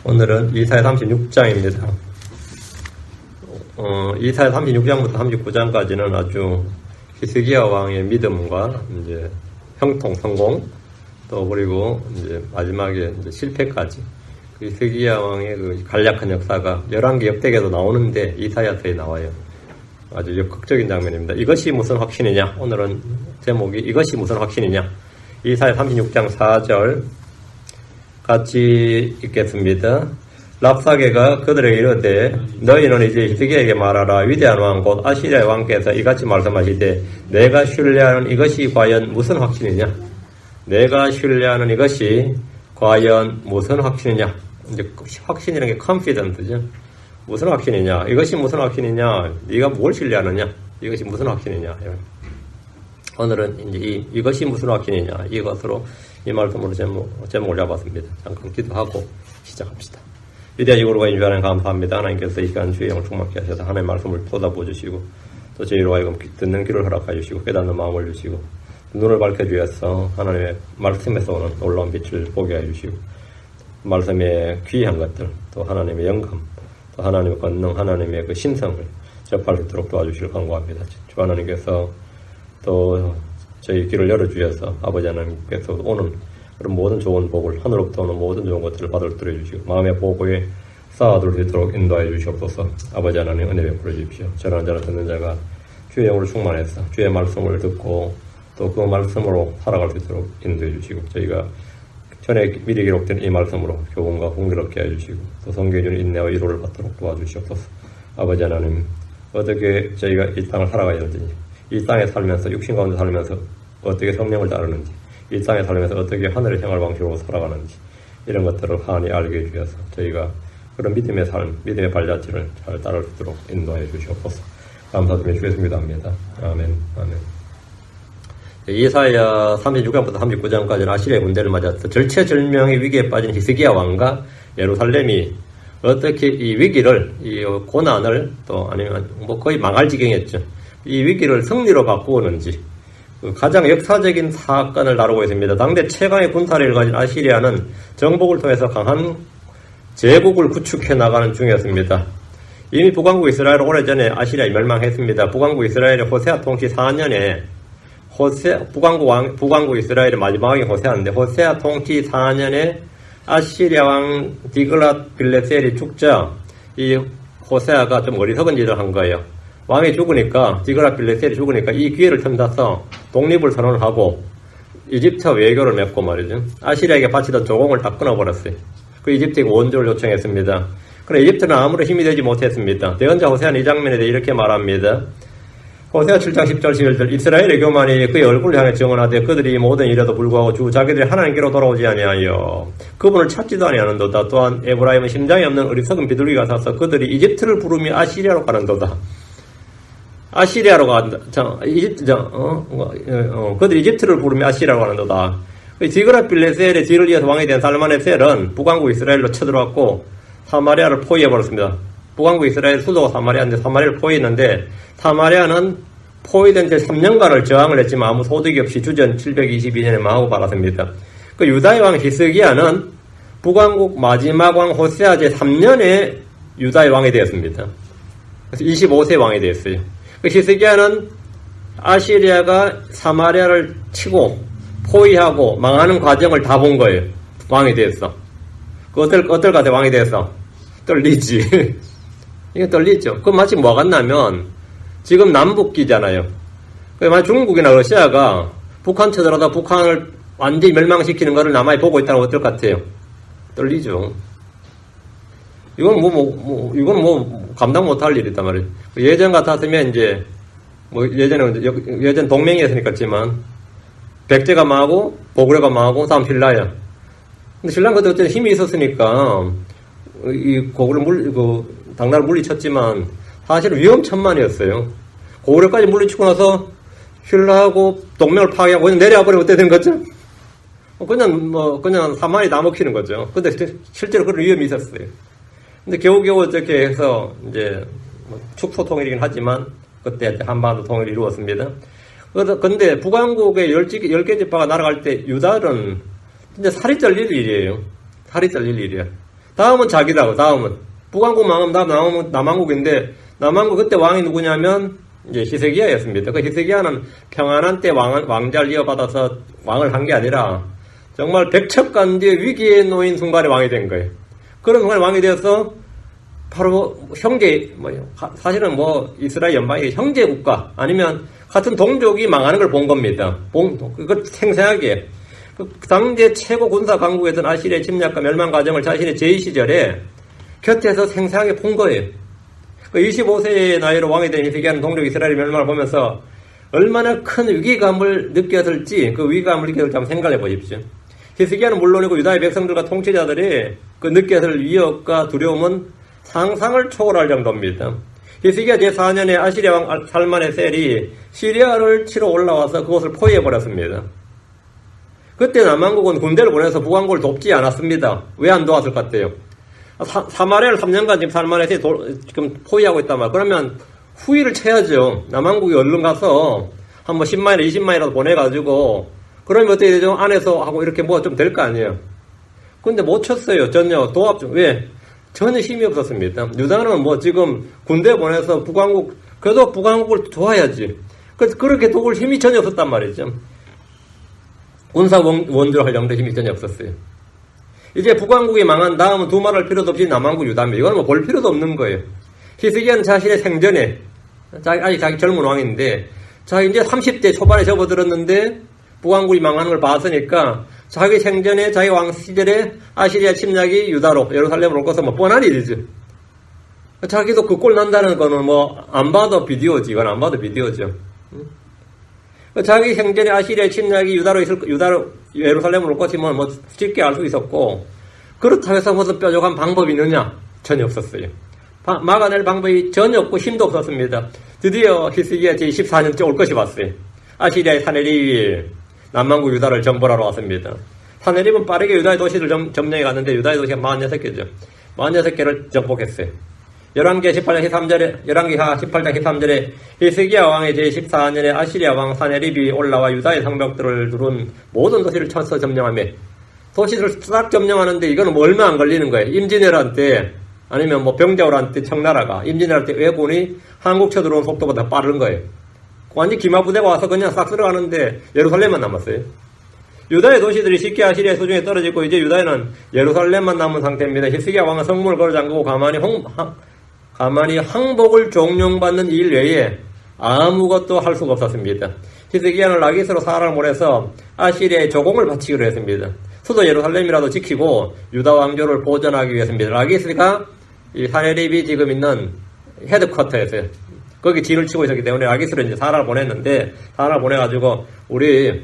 오늘은 이사야 36장입니다. 이사야 36장부터 39장까지는 아주 히스기야 왕의 믿음과 이제 형통 성공, 또 그리고 이제 마지막에 이제 실패까지 그 히스기야 왕의 그 간략한 역사가 11개 역대기에도 나오는데 이사야서에 나와요. 아주 역극적인 장면입니다. 이것이 무슨 확신이냐? 오늘은 제목이 이것이 무슨 확신이냐? 이사야 36장 4절 같이 읽겠습니다. 랍사게가 그들에게 이르되 너희는 이제 히스기야에게 말하라. 위대한 왕 곧 아시리아의 왕께서 이같이 말씀하시되 내가 신뢰하는 이것이 과연 무슨 확신이냐? 내가 신뢰하는 이것이 과연 무슨 확신이냐? 이제 확신이라는 게 confidence죠. 무슨 확신이냐? 이것이 무슨 확신이냐? 네가 뭘 신뢰하느냐? 이것이 무슨 확신이냐? 오늘은 이제 이것이 무슨 확신이냐? 이것으로 이 말씀으로 제목을 잡았습니다. 잠깐 기도하고 시작합시다. 위대하시고 거룩하신 주 하나님 감사합니다. 하나님께서 이 시간 주의 영을 충만케 하셔서 하나님의 말씀을 쏟아부어 주시고 또 저희로 하여금 듣는 귀를 허락하여 주시고 깨닫는 마음을 주시고 눈을 밝혀주셔서 하나님의 말씀에서 오는 놀라운 빛을 보게 해주시고 말씀의 귀한 것들 또 하나님의 영감 또 하나님의 권능 하나님의 그 신성을 접할 수 있도록 도와주시길 간구합니다. 주 하나님께서 또 저희 귀를 열어주셔서 아버지 하나님께서 오는 그런 모든 좋은 복을 하늘로부터 오는 모든 좋은 것들을 받을 수 있도록 해주시고 마음의 보고에 쌓아둘 수 있도록 인도하여 주시옵소서. 아버지 하나님 은혜 베풀어 주십시오. 전하는 자를 듣는 자가 주의 영으로 충만해서 주의 말씀을 듣고 또 그 말씀으로 살아갈 수 있도록 인도해 주시고 저희가 전에 미리 기록된 이 말씀으로 교훈과 공교롭게 해주시고 또 성경에 주는 인내와 위로를 받도록 도와주시옵소서. 아버지 하나님 어떻게 저희가 이 땅을 살아가야 되는지 이 땅에 살면서 육신 가운데 살면서 어떻게 성령을 따르는지 이 땅에 살면서 어떻게 하늘을 향할 방식으로 살아가는지 이런 것들을 환히 알게 해주셔서 저희가 그런 믿음의 삶, 믿음의 발자취를 잘 따를 수 있도록 인도해 주시옵소서. 감사드리며 주겠습니다. 합니다. 아멘. 아멘. 이사야 36장부터 39장까지는 아시리아의 군대를 맞아서 절체절명의 위기에 빠진 히스기야 왕과 예루살렘이 어떻게 이 위기를, 이 고난을 또 아니면 뭐 거의 망할 지경이었죠. 이 위기를 승리로 바꾸었는지 가장 역사적인 사건을 다루고 있습니다. 당대 최강의 군사력을 가진 아시리아는 정복을 통해서 강한 제국을 구축해 나가는 중이었습니다. 이미 북왕국 이스라엘 오래전에 아시리아에 멸망했습니다. 북왕국 이스라엘의 호세아 통치 4년에 북왕국 이스라엘의 마지막 왕이 호세아인데 호세아 통치 4년에 아시리아 왕 디글랏 빌레셀이 죽자 이 호세아가 좀 어리석은 짓을 한 거예요. 왕이 죽으니까 디글랏 빌레셀이 죽으니까 이 기회를 틈타서 독립을 선언하고 이집트 외교를 맺고 말이죠. 아시리아에게 바치던 조공을 다 끊어버렸어요. 그 이집트가 원조를 요청했습니다. 그러나 이집트는 아무런 힘이 되지 못했습니다. 대언자 호세아는 이 장면에 대해 이렇게 말합니다. 호세아 7장 10절 11절 이스라엘의 교만이 그의 얼굴을 향해 증언하되 그들이 모든 일에도 불구하고 주 자기들이 하나님께로 돌아오지 아니하여 그분을 찾지도 아니하는도다. 또한 에브라임은 심장이 없는 어리석은 비둘기 같아서 그들이 이집트를 부르며 아시리아로 가는도다. 아시리아로 간다. 그들이 이집트를 부르며 아시리아로 가는도다. 디그랏 빌레셀의 뒤를 이어서 왕이 된 살마네셀은 북왕국 이스라엘로 쳐들어왔고 사마리아를 포위해버렸습니다. 북왕국 이스라엘 수도가 사마리아인데 사마리아를 포위했는데 사마리아는 포위된 지 3년간을 저항을 했지만 아무 소득이 없이 주전 722년에 망하고 말았습니다. 그 유다의 왕 히스기야는 북왕국 마지막 왕 호세아 제 3년에 유다의 왕이 되었습니다. 그래서 25세 왕이 되었어요. 그 히스기야는 아시리아가 사마리아를 치고 포위하고 망하는 과정을 다 본 거예요. 왕이 되었어. 그 어떨 것 같아 왕이 되었어? 떨리지. 이게 떨리죠. 그건 마치 뭐 같냐면, 지금 남북기잖아요. 만약 중국이나 러시아가 북한 쳐들어다 북한을 완전히 멸망시키는 것을 남한이 보고 있다는 건 어떨 것 같아요? 떨리죠. 이건 감당 못할 일이단 말이에요. 예전 같았으면 이제, 예전 동맹이었으니까 했지만, 백제가 망하고, 고구려가 망하고, 다음 신라야. 근데 신라는 그때 어쨌든 힘이 있었으니까, 이 고구려 당나라 물리쳤지만 사실은 위험천만이었어요. 고구려까지 물리치고 나서 신라하고 동맹을 파괴하고 그냥 내려와버리면 어떻게 된 거죠? 그냥 사만이 나먹히는 거죠. 근데 실제로 그런 위험이 있었어요. 근데 겨우겨우 어떻게 해서 이제 축소 통일이긴 하지만 그때 한반도 통일을 이루었습니다. 근데 북왕국의 10개 지파가 날아갈 때 유다는 진짜 살이 떨릴 일이에요. 살이 떨릴 일이야. 다음은 자기라고, 다음은. 북왕국 망하면 다음 남왕국인데, 남왕국 그때 왕이 누구냐면, 이제 히스기야였습니다. 그 히스기야는 평안한 때 왕자를 이어받아서 왕을 한 게 아니라, 정말 백척간뒤의 위기에 놓인 순간에 왕이 된 거예요. 그런 순간에 왕이 되어서, 바로 형제, 사실은 이스라엘 연방이 형제 국가, 아니면 같은 동족이 망하는 걸 본 겁니다. 그걸 생생하게. 그 당대 최고 군사 강국이었던 아시리아의 침략과 멸망 과정을 자신의 제2시절에 곁에서 생생하게 본 거예요. 그 25세의 나이로 왕이 된 히스기야는 동족 이스라엘의 멸망을 보면서 얼마나 큰 위기감을 느꼈을지, 그 위기감을 느꼈을지 한번 생각해 보십시오. 히스기야는 물론이고 유다의 백성들과 통치자들이 그 느꼈을 위협과 두려움은 상상을 초월할 정도입니다. 히스기야 제4년에 아시리아 왕 살만에셀이 시리아를 치러 올라와서 그곳을 포위해버렸습니다. 그때 남왕국은 군대를 보내서 북왕국을 돕지 않았습니다. 왜 안 도왔을 것 같아요? 사마리아를 3년간 지금 살만에셀이 지금 포위하고 있단 말이에요. 그러면 후위를 쳐야죠. 남왕국이 얼른 가서 한 10만이나 20만이라도 보내가지고, 그러면 어떻게 되죠? 안에서 하고 이렇게 좀 될 거 아니에요. 근데 못 쳤어요. 전혀 도합 좀. 왜? 전혀 힘이 없었습니다. 유다는 지금 군대 보내서 그래도 북왕국을 도와야지. 그렇게 도울 힘이 전혀 없었단 말이죠. 군사 원조를 할 정도의 힘이 전혀 없었어요. 이제 북왕국이 망한 다음은 두말할 필요도 없이 남왕국 유다입니다. 이건 볼 필요도 없는 거예요. 히스기야는 자신의 생전에, 아직 자기 젊은 왕인데, 이제 30대 초반에 접어들었는데, 북왕국이 망하는 걸 봤으니까, 자기 생전에, 자기 왕 시절에 아시리아 침략이 유다로, 예루살렘으로 올 것은 뻔한 일이죠. 자기도 그 꼴 난다는 거는 안 봐도 비디오지. 이건 안 봐도 비디오죠. 자기 생전에 아시리아 침략이 유다로 예루살렘으로 올 것이면 쉽게 알 수 있었고, 그렇다고 해서 무슨 뾰족한 방법이 있느냐? 전혀 없었어요. 막아낼 방법이 전혀 없고 힘도 없었습니다. 드디어 히스기야 제14년째 올 것이 왔어요. 아시리아의 사네립이 남왕국 유다를 정벌하러 왔습니다. 사네립은 빠르게 유다의 도시를 점령해 갔는데 유다의 도시가 46개죠. 46개를 정복했어요. 11개 18장 13절에 11기하 18장 13절에 히스기야 왕의 제14년에 아시리아 왕 사네립이 올라와 유다의 성벽들을 두른 모든 도시를 쳐서 점령하며, 도시를 싹 점령하는데 이거는 얼마 안 걸리는 거예요. 임진왜란때 아니면 병자호란때 청나라가 임진왜란때 왜군이 한국 쳐들어온 속도보다 빠른 거예요. 완전 기마부대가 와서 그냥 싹 들어가는데 예루살렘만 남았어요. 유다의 도시들이 쉽게 아시리아 수중에 떨어지고 이제 유다에는 예루살렘만 남은 상태입니다. 히스기야 왕은 성문을 걸어 잠그고 가만히 항복을 종용받는 일 외에 아무것도 할 수가 없었습니다. 히스기야는 라기스로 사람을 보내서 아시리아의 조공을 바치기로 했습니다. 수도 예루살렘이라도 지키고 유다 왕조를 보존하기 위해서입니다. 라기스가 이 사네립이 지금 있는 헤드쿼터였어요. 거기 진을 치고 있었기 때문에 라기스로 이제 사람을 보냈는데, 사람을 보내가지고 우리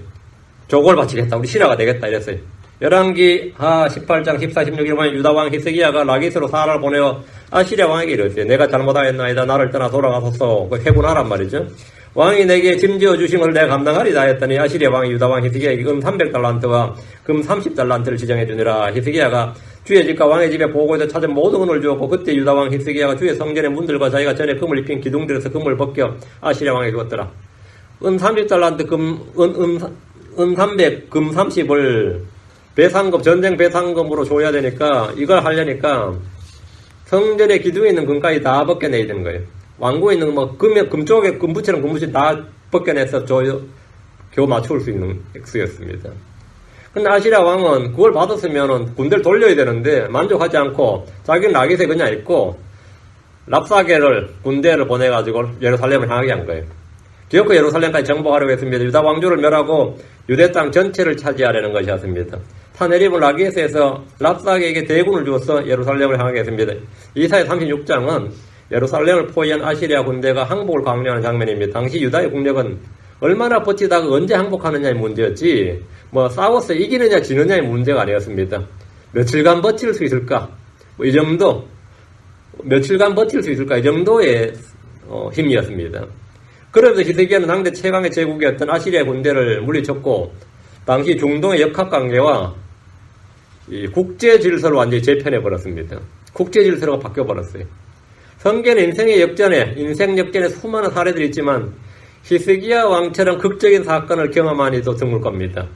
조공을 바치겠다, 우리 신하가 되겠다 이랬어요. 열왕기하 18장 14, 16일 보면 유다 왕 히스기야가 라기스로 사람을 보내어 아시리아 왕에게 이랬어요. 내가 잘못하였나이다. 나를 떠나 돌아가소서. 회군하란 말이죠. 왕이 내게 짐지어 주신 것을 내가 감당하리다 했더니 아시리아 왕이 유다 왕 히스기야에게 금 300달란트와 금 30달란트를 지정해 주니라. 히스기야가 주의 집과 왕의 집에 보고에서 찾은 모든 은을 주었고, 그때 유다 왕 히스기야가 주의 성전의 문들과 자기가 전에 금을 입힌 기둥들에서 금을 벗겨 아시리아 왕에게 주었더라. 은 30달란트 은 300, 금 30을 배상금, 전쟁 배상금으로 줘야 되니까, 이걸 하려니까 성전의 기둥에 있는 금까지 다 벗겨내야 되는 거예요. 왕궁에 있는 금 쪽에 금부처럼 금부처럼 다 벗겨내서 겨우 맞출 수 있는 액수였습니다. 근데 아시리아 왕은 그걸 받았으면 군대를 돌려야 되는데 만족하지 않고 자기는 라기스에 그냥 있고 랍사게를 군대를 보내가지고 예루살렘을 향하게 한 거예요. 기어코 예루살렘까지 정복하려고 했습니다. 유다 왕조를 멸하고 유대 땅 전체를 차지하려는 것이었습니다. 사네립은 라기스에서 랍사게에게 대군을 주어서 예루살렘을 향하게 했습니다. 이사야 36장은 예루살렘을 포위한 아시리아 군대가 항복을 강요하는 장면입니다. 당시 유다의 국력은 얼마나 버티다가 언제 항복하느냐의 문제였지, 싸워서 이기느냐 지느냐의 문제가 아니었습니다. 며칠간 버틸 수 있을까? 이 정도, 며칠간 버틸 수 있을까? 이 정도의 힘이었습니다. 그러면서 히스기야는 당대 최강의 제국이었던 아시리아 군대를 물리쳤고, 당시 중동의 역학관계와 이 국제 질서를 완전히 재편해버렸습니다. 국제 질서가 바뀌어버렸어요. 성경의 인생 역전에 수많은 사례들이 있지만 히스기야 왕처럼 극적인 사건을 경험한 이도 드물 겁니다.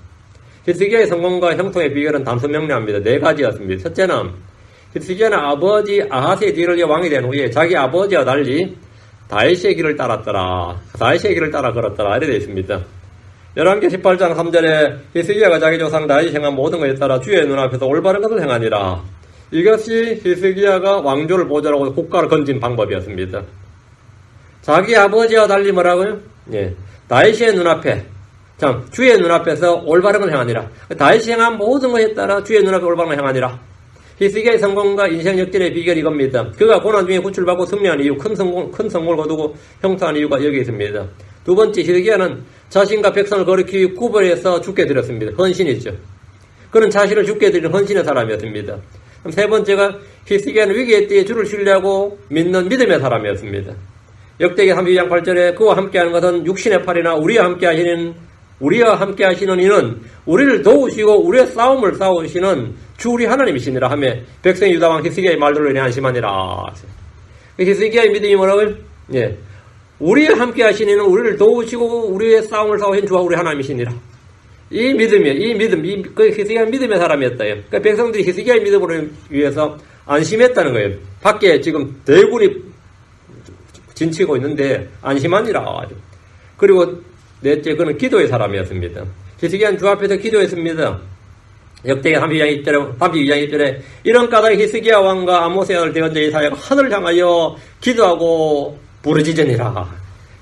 히스기야의 성공과 형통의 비결은 단순 명료합니다. 4가지였습니다. 첫째는 히스기야는 아버지 아하스의 뒤를 이어 왕이 된 후에 자기 아버지와 달리 다윗의 길을 따랐더라. 다윗의 길을 따라 걸었더라. 이렇게 되어 있습니다. 열왕기 18장 3절에 히스기야가 자기 조상 다윗이 행한 모든 것에 따라 주의 눈앞에서 올바른 것을 행하니라. 이것이 히스기야가 왕조를 보존하고 국가를 건진 방법이었습니다. 자기 아버지와 달리 뭐라고요? 예, 다윗의 눈앞에, 참 주의 눈앞에서 올바른 것을 행하니라. 다윗이 행한 모든 것에 따라 주의 눈앞에 올바른 것을 행하니라. 히스기야의 성공과 인생 역전의 비결이 이겁니다. 그가 고난 중에 구출받고 승리한 이유, 큰 성공을 거두고 형통한 이유가 여기 있습니다. 두 번째, 히스기야는 자신과 백성을 거룩히 구별해서 죽게 드렸습니다. 헌신이죠. 그는 자신을 죽게 드린 헌신의 사람이었습니다. 그럼 세 번째가 히스기야는 위기의 때에 주를 신뢰하고 믿는 믿음의 사람이었습니다. 역대기 32장 8절에 그와 함께하는 것은 육신의 팔이나 우리와 함께 하시는 이는 우리를 도우시고 우리의 싸움을 싸우시는 주 우리 하나님이시니라 하며 백성의 유다왕 히스기야의 말들로 인해 안심하니라. 히스기야의 믿음이 뭐라고요? 예, 우리와 함께 하시는 이는 우리를 도우시고 우리의 싸움을 싸우신 주와 우리 하나님이시니라. 이 믿음이에요. 그 히스기야 믿음의 사람이었다요. 그러니까 백성들이 히스기야의 믿음으로 위해서 안심했다는 거예요. 밖에 지금 대군이 진치고 있는데 안심하니라. 그리고 넷째, 그는 기도의 사람이었습니다. 히스기야는 주 앞에서 기도했습니다. 역대기 32장 1절에 이런 까닭에 히스기야 왕과 아모스의 아들 대언자 이사야가 하늘을 향하여 기도하고 부르짖으니라.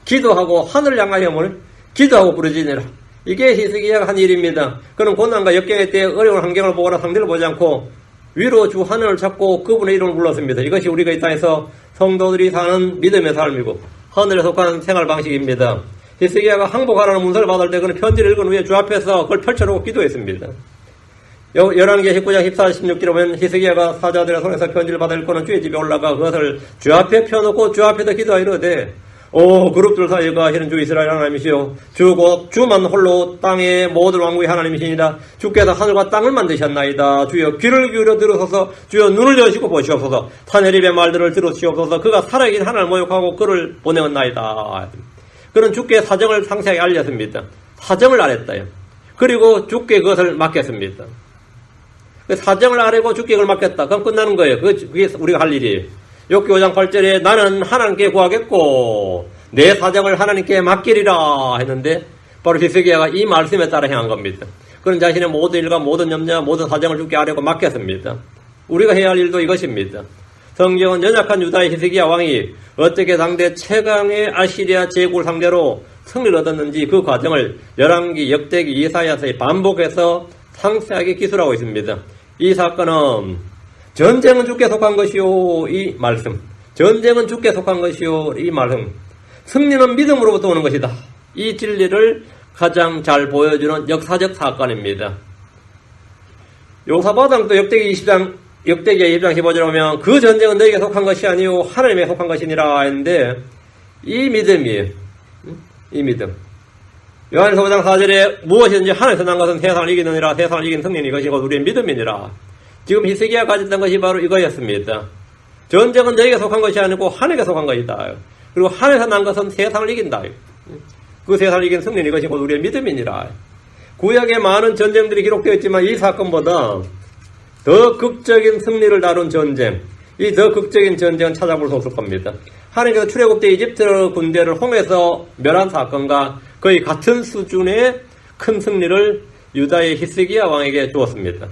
기도하고 하늘을 향하여 기도하고 부르짖으니라. 이게 히스기야가 한 일입니다. 그는 고난과 역경의 때에 어려운 환경을 보거나 상대를 보지 않고 위로 주 하늘을 찾고 그분의 이름을 불렀습니다. 이것이 우리가 이 땅에서 성도들이 사는 믿음의 삶이고 하늘에 속한 생활 방식입니다. 히스기야가 항복하라는 문서를 받을 때 그는 편지를 읽은 후에 주 앞에서 그걸 펼쳐놓고 기도했습니다. 열왕기 19장 14, 16절에 보면 히스기야가 사자들의 손에서 편지를 받아 읽고는 주의 집에 올라가 그것을 주 앞에 펴놓고 주 앞에서 기도하이르되 오 그룹들 사이에 거하시는 주 이스라엘 하나님이시오 주 곧 주만 홀로 땅의 모든 왕국의 하나님이시니라. 주께서 하늘과 땅을 만드셨나이다. 주여 귀를 기울여 들으소서. 주여 눈을 여시고 보시옵소서. 타네립의 말들을 들으시옵소서. 그가 살아계신 하나님을 모욕하고 그를 보내었나이다. 그는 주께 사정을 상세하게 알렸습니다. 사정을 알았다요. 그리고 주께 그것을 맡겼습니다. 사정을 알고 주께 그걸 맡겼다. 그럼 끝나는 거예요. 그게 우리가 할 일이에요. 욥기 5장 8절에 나는 하나님께 구하겠고 내 사정을 하나님께 맡기리라 했는데 바로 히스기야가 이 말씀에 따라 행한 겁니다. 그는 자신의 모든 일과 모든 염려와 모든 사정을 주께 아뢰고 맡겼습니다. 우리가 해야 할 일도 이것입니다. 성경은 연약한 유다의 히스기야 왕이 어떻게 당대 최강의 아시리아 제국을 상대로 승리를 얻었는지 그 과정을 열왕기, 역대기, 이사야서에 반복해서 상세하게 기술하고 있습니다. 이 사건은 전쟁은 주께 속한 것이요 이 말씀, 전쟁은 주께 속한 것이요 이 말씀, 승리는 믿음으로부터 오는 것이다. 이 진리를 가장 잘 보여주는 역사적 사건입니다. 요사바당도 역대기 20장 15절에 보면 그 전쟁은 너에게 속한 것이 아니요 하나님에 속한 것이니라 했는데 이 믿음이에요. 이 믿음. 요한일서 5장 4절에 무엇이든지 하늘에서 난 것은 세상을 이기느니라. 세상을 이긴 승리는 이것이 곧 우리의 믿음이니라. 지금 히스기야가 가졌던 것이 바로 이거였습니다. 전쟁은 너에게 속한 것이 아니고 하늘에게 속한 것이다. 그리고 하늘에서 난 것은 세상을 이긴다. 그 세상을 이긴 승리는 이것이 곧 우리의 믿음이니라. 구약에 많은 전쟁들이 기록되어 있지만 이 사건보다 더 극적인 승리를 다룬 전쟁, 이 더 극적인 전쟁은 찾아볼 수 없을 겁니다. 하나님께서 출애굽 때 이집트 군대를 홍해에서 멸한 사건과 거의 같은 수준의 큰 승리를 유다의 히스기야 왕에게 주었습니다.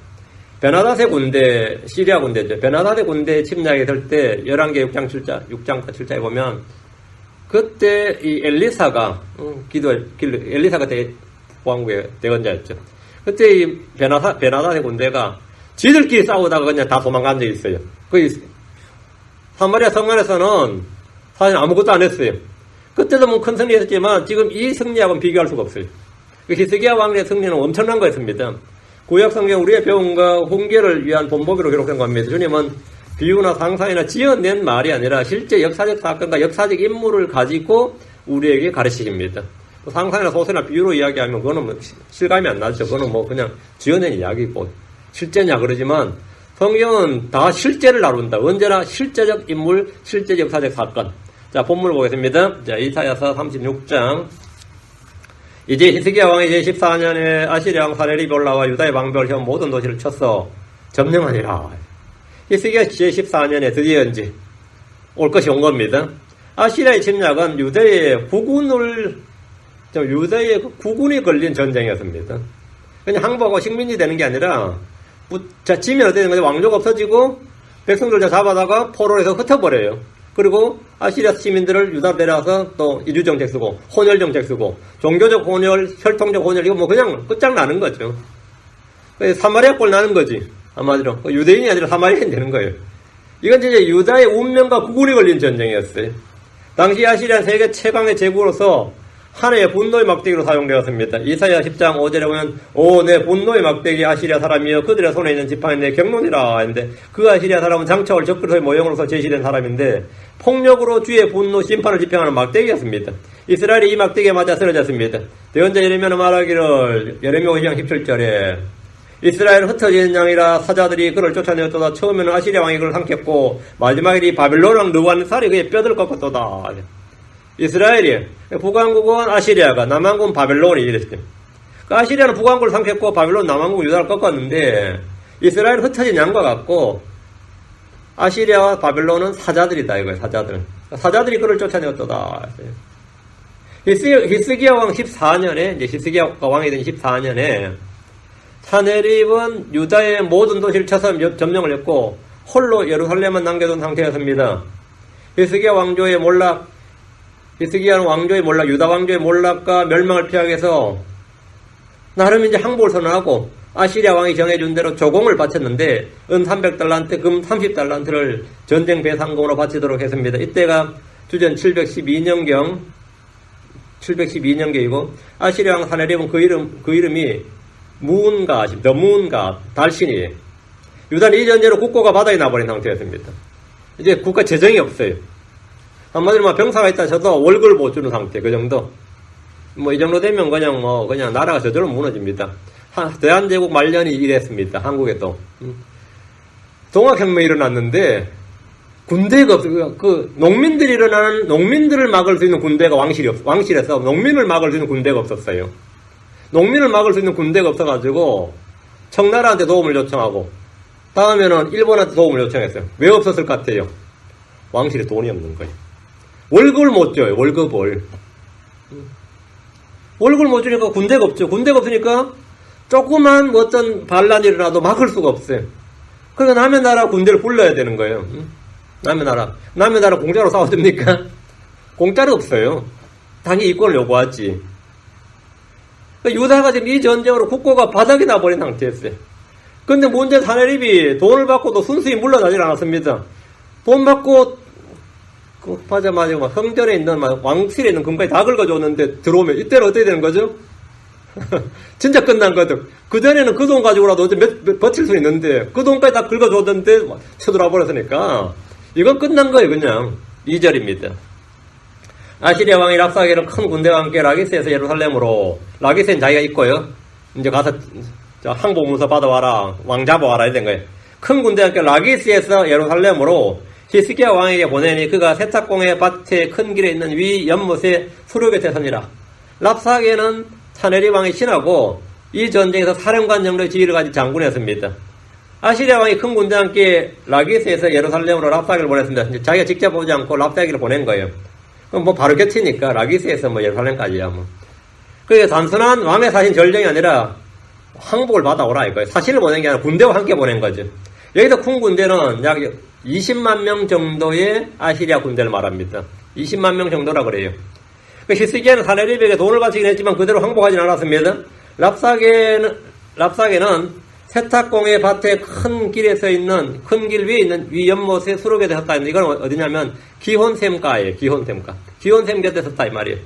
베나닷의 군대, 시리아 군대죠. 베나닷의 군대에 침략이 될 때, 11개 6장과 7장에 보면, 그때 이 엘리사가, 엘리사가 왕국의 대건자였죠. 그때 이 베나닷의 군대가 지들끼리 싸우다가 그냥 다 도망간 적이 있어요. 사마리아 성 안에서는 사실 아무것도 안 했어요. 그때도 뭐 큰 승리했지만 지금 이 승리하고는 비교할 수가 없어요. 히스기야 왕의 승리는 엄청난 거였습니다. 구약 성경 우리의 배움과 훈계를 위한 본보기로 기록된 겁니다. 주님은 비유나 상상이나 지어낸 말이 아니라 실제 역사적 사건과 역사적 인물을 가지고 우리에게 가르치십니다. 상상이나 소설이나 비유로 이야기하면 그거는 뭐 실감이 안 나죠. 그거는 뭐 그냥 지어낸 이야기고 실제냐 그러지만 성경은 다 실제를 다룬다. 언제나 실제적 인물, 실제 역사적 사건. 자, 본문을 보겠습니다. 자, 이사야서 36장. 이제 히스기야 왕이 제14년에 아시리아 왕 사네립이 올라와 유다의 방벽을 현 모든 도시를 쳐서 점령하니라. 히스기야 제14년에 드디어 이제 올 것이 온 겁니다. 아시리아의 침략은 유대의 구군이 걸린 전쟁이었습니다. 그냥 항복하고 식민지 되는 게 아니라, 지면 어떻게 되는 거죠? 왕조가 없어지고, 백성들 다 잡아다가 포로에서 흩어버려요. 그리고 아시리아 시민들을 유다로 데려와서 또 이주정책 쓰고, 혼혈정책 쓰고, 종교적 혼혈, 혈통적 혼혈, 이거 뭐 그냥 끝장나는 거죠. 사마리아 꼴 나는 거지. 한마디로. 유대인이 아니라 사마리아인이 되는 거예요. 이건 이제 유다의 운명과 구군이 걸린 전쟁이었어요. 당시 아시리아는 세계 최강의 제국으로서 하나의 분노의 막대기로 사용되었습니다. 이사야 10장 5절에 보면 오 내 분노의 막대기 아시리아 사람이여 그들의 손에 있는 지팡이 내 경론이라 했는데 그 아시리아 사람은 장차올 적그리스도의 모형으로서 제시된 사람인데 폭력으로 주의 분노 심판을 집행하는 막대기였습니다. 이스라엘이 이 막대기에 맞아 쓰러졌습니다. 대언자 예레미야는 말하기를 예레미야 5장 17절에 이스라엘은 흩어지는 양이라 사자들이 그를 쫓아내었도다. 처음에는 아시리아 왕이 그를 삼켰고 마지막에 이 바벨론 왕 느부갓네살이 그의 뼈를 꺾었도다. 이스라엘이 북왕국은 아시리아가 남왕국은 바벨론이 이랬어요. 그 아시리아는 북왕국을 삼켰고 바벨론 남왕국 유다를 꺾었는데 이스라엘은 흩어진 양과 같고 아시리아와 바벨론은 사자들이다 이거예요. 사자들이 그를 쫓아내었도다. 히스기야 왕 14년에 이제 히스기야가 왕이 된 14년에 사네립은 유다의 모든 도시를 쳐서 점령을 했고 홀로 예루살렘만 남겨둔 상태였습니다. 히스기야는 왕조의 몰락, 유다 왕조의 몰락과 멸망을 피하기 위해서 나름 이제 항복을 선언하고 아시리아 왕이 정해준 대로 조공을 바쳤는데 은 300달란트, 금 30달란트를 전쟁 배상금으로 바치도록 했습니다. 이때가 주전 712년경이고 아시리아 왕 사네립은 그 이름이 더 무은가, 달신이에요. 유다는 이전제로 국고가 바닥에 나버린 상태였습니다. 이제 국가 재정이 없어요. 한마디로 병사가 있다 쳐도 월급을 못 주는 상태, 그 정도. 이 정도 되면 그냥 나라가 저절로 무너집니다. 대한제국 말년이 이랬습니다. 한국에도. 동학혁명이 일어났는데, 군대가 없어요. 농민들을 막을 수 있는 군대가 왕실에서 농민을 막을 수 있는 군대가 없었어요. 농민을 막을 수 있는 군대가 없어가지고 청나라한테 도움을 요청하고 다음에는 일본한테 도움을 요청했어요. 왜 없었을 것 같아요? 왕실에 돈이 없는 거예요. 월급을 못 줘요. 월급을 못 주니까 군대가 없죠. 군대가 없으니까 조그만 어떤 반란이 일어나도 막을 수가 없어요. 그러니까 남의 나라 군대를 불러야 되는 거예요. 남의 나라 공짜로 싸워줍니까? 공짜로 없어요. 당연히 이권을 요구하지. 유다가 지금 이 전쟁으로 국고가 바닥이 나버린 상태였어요. 근데 문제 사네립이 돈을 받고도 순수히 물러나질 않았습니다. 돈 받고, 맞아. 성전에 있는, 왕실에 있는 금까지 다 긁어줬는데 들어오면, 이때는 어떻게 되는 거죠? 진짜 끝난 거죠. 그전에는 그 돈 가지고라도 버틸 수 있는데, 그 돈까지 다 긁어줬는데, 쳐들어와 버렸으니까, 이건 끝난 거예요, 그냥. 2절입니다. 아시리아 왕이 랍사게는 큰 군대와 함께 라기스에서 예루살렘으로, 라기스는 자기가 있고요. 이제 가서 항복 문서 받아와라, 왕 잡아와라 이런 거예요. 큰 군대와 함께 라기스에서 예루살렘으로 히스기야 왕에게 보내니 그가 세탁공의 밭의 큰 길에 있는 위 연못의 수로 곁에 서니라. 랍사게는 사네립 왕의 신하고 이 전쟁에서 사령관 정도의 지위를 가진 장군이었습니다. 아시리아 왕이 큰 군대와 함께 라기스에서 예루살렘으로 랍사게를 보냈습니다. 이제 자기가 직접 오지 않고 랍사게를 보낸 거예요. 그럼 바로 곁이니까 라기스에서 예루살렘까지야 그게 단순한 왕의 사신 전쟁이 아니라 항복을 받아오라 이거예요. 사신을 보낸 게 아니라 군대와 함께 보낸 거죠. 여기서 큰 군대는 약 20만 명 정도의 아시리아 군대를 말합니다. 20만 명 정도라 그래요. 히스기야는 사네립에게 돈을 바치긴 했지만 그대로 항복하진 않았습니다. 랍사게는 세탁공의 밭에 큰 길 위에 있는 위 연못의 수로 곁에 섰다 했는데, 이건 어디냐면, 기혼샘가예요, 기혼샘가. 기혼샘 곁에 섰다, 이 말이에요.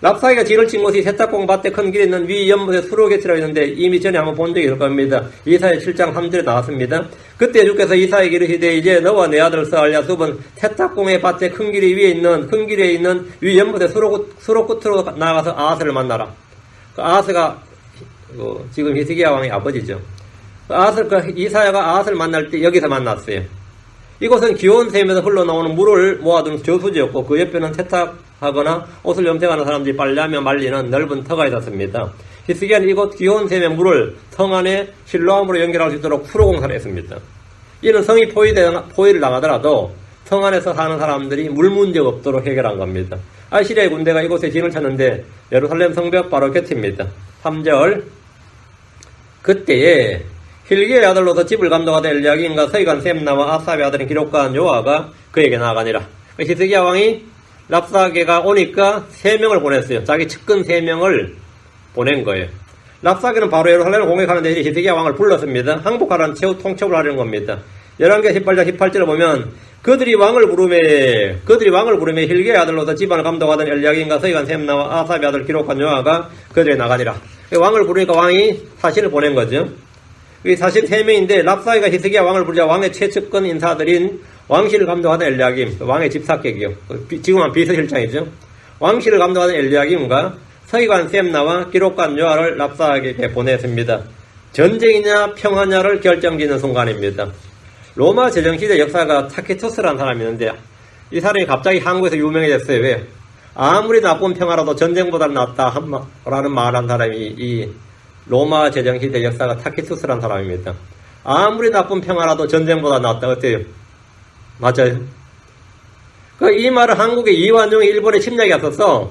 랍사게가 진을 친 곳이 세탁공 밭에 큰 길에 있는 위 연못의 수로 곁이라고 했는데, 이미 전에 한번 본 적이 있을 겁니다. 이사야 7장 3절에 나왔습니다. 그때 주께서 이사야에게 이르시되, 이제 너와 내 아들 스알랴숲은 세탁공의 밭에 큰 길에 있는 위 연못의 수로 끝으로 나가서 아하스를 만나라. 아하스가, 지금 히스기야 왕의 아버지죠. 이사야가 아하스를 만날 때 여기서 만났어요. 이곳은 기온샘에서 흘러나오는 물을 모아두는 저수지였고 그 옆에는 세탁하거나 옷을 염색하는 사람들이 빨래하며 말리는 넓은 터가 있었습니다. 히스기야는 이곳 기온샘의 물을 성 안에 실로암으로 연결할 수 있도록 수로 공사를 했습니다. 이는 성이 포위를 당하더라도 성 안에서 사는 사람들이 물 문제가 없도록 해결한 겁니다. 아시리아의 군대가 이곳에 진을 쳤는데 예루살렘 성벽 바로 곁입니다. 3절 그때에 hil기야의 아들로서 집을 감독하던 엘리야김과 서기관 셈나와 아삽의 아들인 기록관 요아가 그에게 나아가니라. 히스기야 왕이 랍사게가 오니까 3명을 보냈어요. 자기 측근 3명을 보낸 거예요. 랍사게는 바로 예루살렘을 공격하는데 히스기야 왕을 불렀습니다. 항복하라는 최후 통첩을 하려는 겁니다. 11개 18장 18절을 보면 그들이 왕을 부르매 hil기야의 아들로서 집안을 감독하던 엘리야김과 서기관 셈나와 아삽의 아들 기록관 요아가 그들에 나가니라. 왕을 부르니까 왕이 사신을 보낸 거죠. 이 사신 3명인데 랍사게가 히스기야 왕을 부르자 왕의 최측근 인사들인 왕실을 감독하던 엘리야김, 왕의 집사격이요. 지금은 비서실장이죠. 왕실을 감독하던 엘리야김과 서기관 셈나와 기록관 요아를 랍사게에게 보냈습니다. 전쟁이냐 평화냐를 결정짓는 순간입니다. 로마 제정시대 역사가 타키투스라는 사람이 있는데 이 사람이 갑자기 한국에서 유명해졌어요. 왜? 아무리 나쁜 평화라도 전쟁보다는 낫다 라는 말한 사람이 이 로마 제정시대 역사가 타키투스라는 사람입니다. 아무리 나쁜 평화라도 전쟁보다 낫다. 어때요? 맞아요. 이 말은 한국의 이완용이 일본에 침략이 왔어서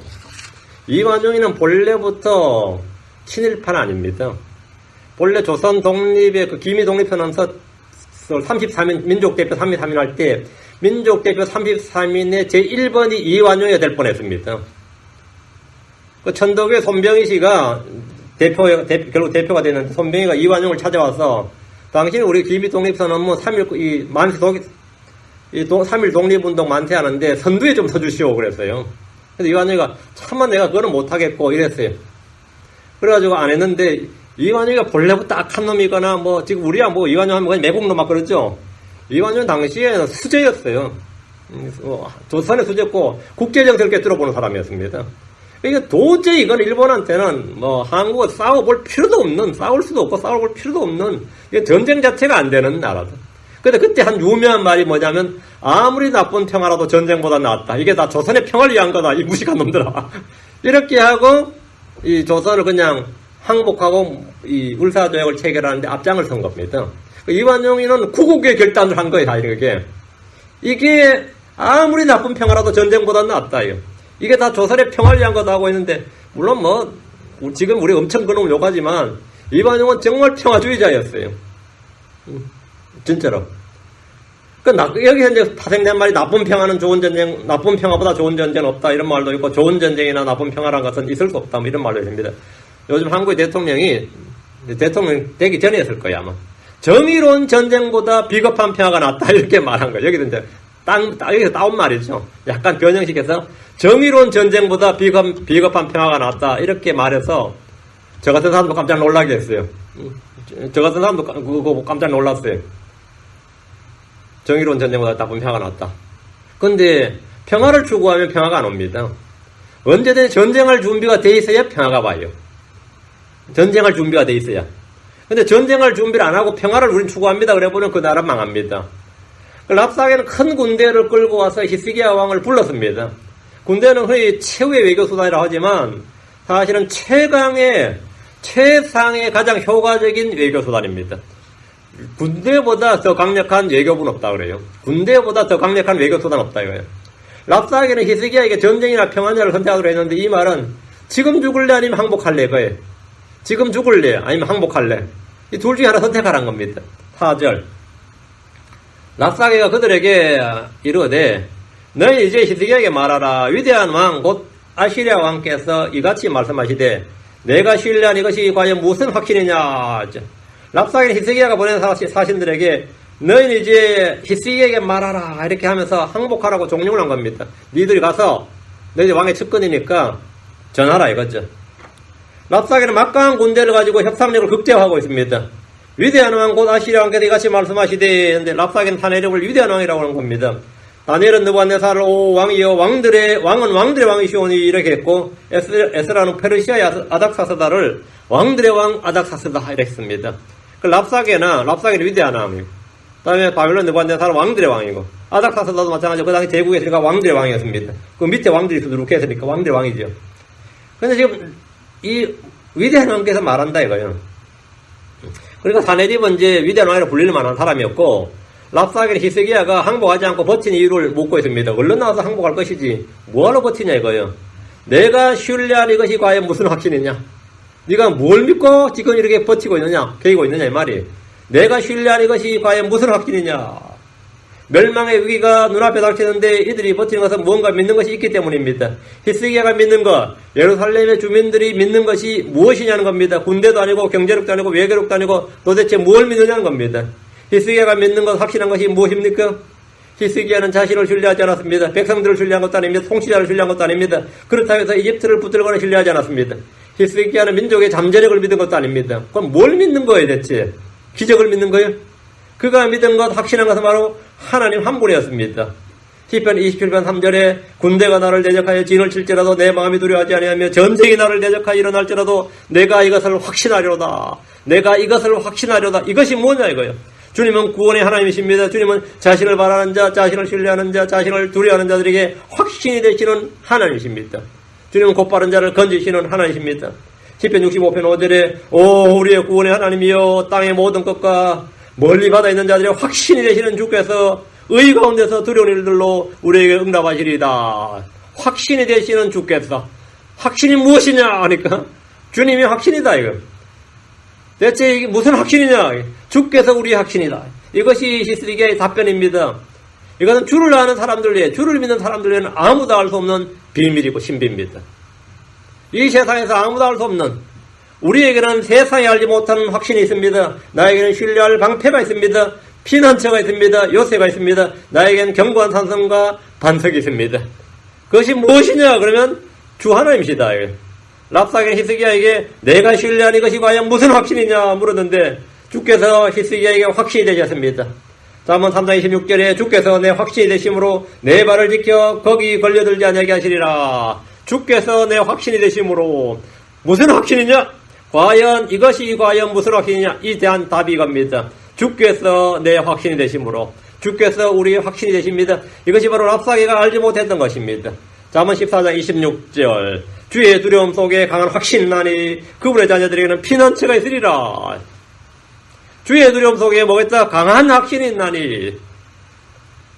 이완용이는 본래부터 친일파는 아닙니다. 본래 조선 독립의 기미 독립선언서 33인 민족대표 33인 할 때 민족대표 33인의 제1번이 이완용이 될 뻔했습니다. 천덕의 손병희 씨가 결국 대표가 됐는데 손병희가 이완용을 찾아와서 당신이 우리 기미 독립선언 뭐 3.1 독립운동 만세하는데 선두에 좀 서주시오 그랬어요. 그래서 이완용이가 참아 내가 그거는 못하겠고 이랬어요. 그래가지고 안 했는데 이완용이가 본래부터 악한 놈이거나 뭐 지금 우리야 뭐 이완용 하면 그냥 매국노 막 그러죠. 이완용은 당시에는 수재였어요. 조선의 수재였고 국제정세를 꿰뚫어보는 사람이었습니다. 그러니까 도저히 이건 일본한테는 뭐 한국은 싸울 수도 없고 싸워볼 필요도 없는 전쟁 자체가 안 되는 나라다. 근데 그때 한 유명한 말이 뭐냐면 아무리 나쁜 평화라도 전쟁보다 낫다. 이게 다 조선의 평화를 위한 거다. 이 무식한 놈들아. 이렇게 하고 이 조선을 그냥 항복하고 이 울사조약을 체결하는데 앞장을 선 겁니다. 이완용이는 구국의 결단을 한 거예요. 이게 아무리 나쁜 평화라도 전쟁보다 낫다. 이게 다 조선의 평화를 위한 거다 하고 있는데 물론 뭐 지금 우리 엄청 그놈을 욕하지만 이완용은 정말 평화주의자였어요. 진짜로. 여기서 이제 파생된 말이 나쁜 평화는 좋은 전쟁, 나쁜 평화보다 좋은 전쟁은 없다 이런 말도 있고 좋은 전쟁이나 나쁜 평화라는 것은 있을 수 없다 뭐 이런 말도 있습니다. 요즘 한국의 대통령이 대통령 되기 전이었을 거예요 아마. 정의로운 전쟁보다 비겁한 평화가 낫다 이렇게 말한 거예요. 여기서 이제 여기서 따온 말이죠. 약간 변형시켜서 정의로운 전쟁보다 비겁한 평화가 낫다 이렇게 말해서 저 같은 사람도 깜짝 놀라게 했어요. 저 같은 사람도 그거 깜짝 놀랐어요. 정의로운 전쟁보다 나쁜 평화가 낫다. 근데 평화를 추구하면 평화가 안 옵니다. 언제든지 전쟁할 준비가 돼 있어야 평화가 와요. 전쟁할 준비가 돼 있어야. 근데 전쟁할 준비를 안 하고 평화를 우린 추구합니다. 그래보면 그 나라 망합니다. 랍사게는 큰 군대를 끌고 와서 히스기야 왕을 불렀습니다. 군대는 흔히 최후의 외교수단이라고 하지만 사실은 최상의 가장 효과적인 외교수단입니다. 군대보다 더 강력한 외교부는 없다 그래요. 군대보다 더 강력한 외교수단 없다 이거예요. 랍사게는 히스기야에게 전쟁이나 평화냐를 선택하기로 했는데 이 말은 지금 죽을래 아니면 항복할래 이거예요. 지금 죽을래 아니면 항복할래. 이 둘 중에 하나 선택하라는 겁니다. 4절 랍사게가 그들에게 이르되 너희 이제 히스기야에게 말하라. 위대한 왕 곧 아시리아 왕께서 이같이 말씀하시되 내가 신뢰한 이것이 과연 무슨 확신이냐. 랍사게는 히스기야가 보낸 사신들에게 너희는 이제 히스기야에게 말하라 이렇게 하면서 항복하라고 종용을 한 겁니다. 니들이 가서 너희들 왕의 측근이니까 전하라 이거죠. 랍사게는 막강한 군대를 가지고 협상력을 극대화하고 있습니다. 위대한 왕 곧 아시리아 왕께서 이같이 말씀하시되 근데 랍사게는 다니엘을 위대한 왕이라고 하는 겁니다. 다니엘은 느부갓네살을 오 왕이여 왕은 왕들의 왕이시오니 이렇게 했고 에스라는 페르시아의 아닥사스다를 왕들의 왕 아닥사스다 이렇게 했습니다. 랍사게는 위대한 왕이고 다음에 바빌론 느부갓네살은 왕들의 왕이고 아닥사스다도 마찬가지로 그 당시 제국에 있으니까 왕들의 왕이었습니다. 그 밑에 왕들이 수두룩해 했으니까 왕들의 왕이죠. 근데 지금 이 위대한 왕께서 말한다 이거예요. 그러니까 사내립은 이제 위대한 왕이라고 불릴 만한 사람이었고 랍사게는 히스기야가 항복하지 않고 버틴 이유를 묻고 있습니다. 얼른 나와서 항복할 것이지 뭐하러 버티냐 이거요. 내가 신뢰하는 이것이 과연 무슨 확신이냐? 네가 뭘 믿고 지금 이렇게 버티고 있느냐? 겨이고 있느냐 이 말이. 내가 신뢰하는 이것이 과연 무슨 확신이냐? 멸망의 위기가 눈앞에 닥치는데 이들이 버티는 것은 무언가 믿는 것이 있기 때문입니다. 히스기야가 믿는 것, 예루살렘의 주민들이 믿는 것이 무엇이냐는 겁니다. 군대도 아니고 경제력도 아니고 외교력도 아니고 도대체 뭘 믿느냐는 겁니다. 히스기야가 믿는 것, 확신한 것이 무엇입니까? 히스기야는 자신을 신뢰하지 않았습니다. 백성들을 신뢰한 것도 아닙니다. 통치자를 신뢰한 것도 아닙니다. 그렇다고 해서 이집트를 붙들거나 신뢰하지 않았습니다. 히스기야는 민족의 잠재력을 믿은 것도 아닙니다. 그럼 뭘 믿는 거예요 대체? 기적을 믿는 거예요? 그가 믿은 것, 확신한 것은 바로 하나님 한 분이었습니다. 시편 27편 3절에 군대가 나를 대적하여 진을 칠지라도 내 마음이 두려워하지 아니하며 전쟁이 나를 대적하여 일어날지라도 내가 이것을 확신하려다. 내가 이것을 확신하려다. 이것이 뭐냐 이거예요. 주님은 구원의 하나님이십니다. 주님은 자신을 바라는 자, 자신을 신뢰하는 자, 자신을 두려워하는 자들에게 확신이 되시는 하나님이십니다. 주님은 곧바른 자를 건지시는 하나님이십니다. 시편 65편 5절에 오 우리의 구원의 하나님이여 땅의 모든 것과 멀리 바다 있는 자들의 확신이 되시는 주께서 의 가운데서 두려운 일들로 우리에게 응답하시리다. 확신이 되시는 주께서. 확신이 무엇이냐 하니까 주님이 확신이다 이거. 대체 이게 무슨 확신이냐? 주께서 우리의 확신이다. 이것이 히스기야의 답변입니다. 이것은 주를 아는 사람들 외에, 주를 믿는 사람들 외에는 아무도 알 수 없는 비밀이고 신비입니다. 이 세상에서 아무도 알 수 없는, 우리에게는 세상에 알지 못하는 확신이 있습니다. 나에게는 신뢰할 방패가 있습니다. 피난처가 있습니다. 요새가 있습니다. 나에게는 견고한 산성과 반석이 있습니다. 그것이 무엇이냐? 그러면 주 하나님이시다. 랍사게는 히스기야에게 내가 신뢰하는 이것이 과연 무슨 확신이냐 물었는데 주께서 히스기야에게 확신이 되셨습니다. 잠언 3장 26절에 주께서 내 확신이 되심으로 내 발을 지켜 거기 걸려들지 아니하게 하시리라. 주께서 내 확신이 되심으로 무슨 확신이냐? 과연 이것이 과연 무슨 확신이냐? 이 대한 답이 이겁니다. 주께서 내 확신이 되심으로 주께서 우리의 확신이 되십니다. 이것이 바로 랍사게가 알지 못했던 것입니다. 잠언 14장 26절 주의 두려움 속에 강한 확신이 나니 그분의 자녀들에게는 피난처가 있으리라. 주의 두려움 속에 뭐가 있다? 강한 확신이 나니.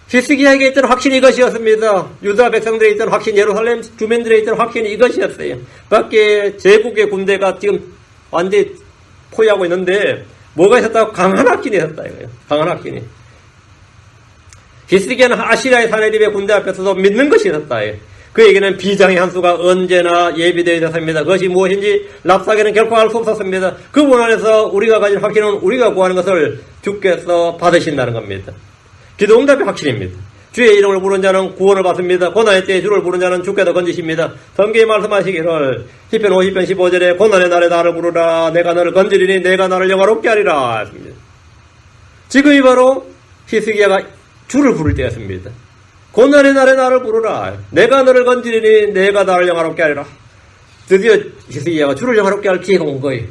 히스기야에게 있던 확신이 이것이었습니다. 유다 백성들에 있던 확신, 예루살렘 주민들에 있던 확신이 이것이었어요. 밖에 제국의 군대가 지금 완전히 포위하고 있는데 뭐가 있었다고? 강한 확신이 있었다 이거예요. 강한 확신이. 히스기야는 아시리아의 사내립의 군대 앞에서도 믿는 것이 있었다. 그에게는 비장의 한 수가 언제나 예비되어 있었습니다. 그것이 무엇인지 랍사게는 결코 알 수 없었습니다. 그분 안에서 우리가 가진 확신은 우리가 구하는 것을 주께서 받으신다는 겁니다. 기도 응답의 확신입니다. 주의 이름을 부른 자는 구원을 받습니다. 고난의 때에 주를 부른 자는 주께서 건지십니다. 성경에 말씀하시기를 시편 50편 15절에 고난의 날에 나를 부르라. 내가 너를 건지리니 내가 나를 영화롭게 하리라 했습니다. 지금이 바로 히스기야가 주를 부를 때였습니다. 고난의 날에 나를 부르라. 내가 너를 건지리니 내가 나를 영화롭게 하리라. 드디어 히스기야가 주를 영화롭게 할 기회가 온 거예요.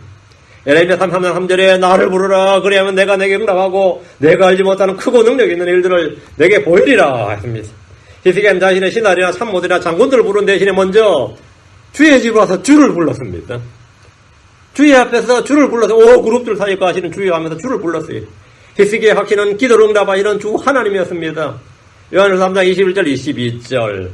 예레미야 33장 3절에 나를 부르라. 그리하면 내가 내게 응답하고 내가 알지 못하는 크고 능력 있는 일들을 내게 보이리라 했습니다. 히스기야는 자신의 신하리나 참모들이나 장군들을 부른 대신에 먼저 주의 집으로 와서 주를 불렀습니다. 주의 앞에서 주를 불러서 오 그룹들 사이과 하시는 주의 하면서 주를 불렀어요. 히스기야의 확신은 기도를 응답하시는 주 하나님이었습니다. 요한일서 3장 21절 22절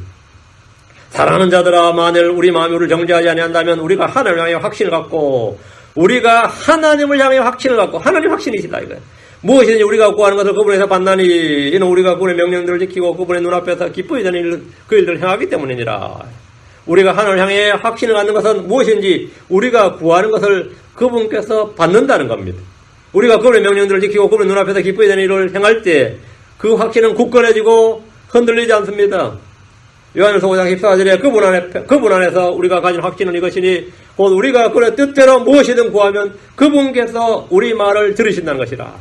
사랑하는 자들아 만일 우리 마음이 우리를 정죄하지 아니한다면 우리가 하나님을 향해 확신을 갖고 우리가 하나님을 향해 확신을 갖고 하나님 확신이시다 이거예요. 무엇이든지 우리가 구하는 것을 그분에서 받나니 이는 우리가 그분의 명령들을 지키고 그분의 눈앞에서 기쁘게 되는 그 일들을 행하기 때문이니라. 우리가 하나님을 향해 확신을 갖는 것은 무엇인지 우리가 구하는 것을 그분께서 받는다는 겁니다. 우리가 그분의 명령들을 지키고 그분의 눈앞에서 기쁘게 되는 일을 행할 때 그 확신은 굳건해지고 흔들리지 않습니다. 요한일서 5장 14절에 그분 안에서 우리가 가진 확신은 이것이니 곧 우리가 그의 뜻대로 무엇이든 구하면 그분께서 우리 말을 들으신다는 것이라.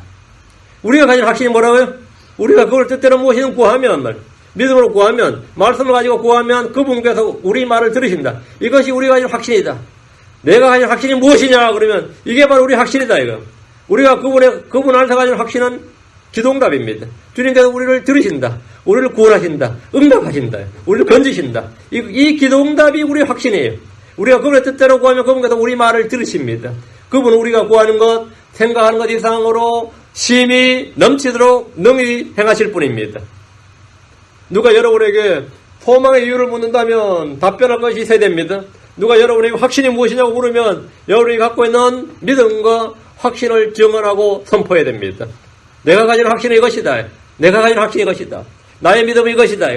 우리가 가진 확신이 뭐라고요? 우리가 그걸 뜻대로 무엇이든 구하면 믿음으로 구하면 말씀을 가지고 구하면 그분께서 우리 말을 들으신다. 이것이 우리가 가진 확신이다. 내가 가진 확신이 무엇이냐 그러면 이게 바로 우리 확신이다 이거. 우리가 그분 안에서 가진 확신은 기도응답입니다. 주님께서 우리를 들으신다. 우리를 구원하신다. 응답하신다. 우리를 건지신다. 이 기도응답이 우리의 확신이에요. 우리가 그분의 뜻대로 구하면 그분께서 우리 말을 들으십니다. 그분은 우리가 구하는 것, 생각하는 것 이상으로 심히 넘치도록 능히 행하실 분입니다. 누가 여러분에게 소망의 이유를 묻는다면 답변할 것이 있어야 됩니다. 누가 여러분에게 확신이 무엇이냐고 물으면 여러분이 갖고 있는 믿음과 확신을 증언하고 선포해야 됩니다. 내가 가진 확신은 이것이다. 내가 가진 확신이 이것이다. 나의 믿음은 이것이다.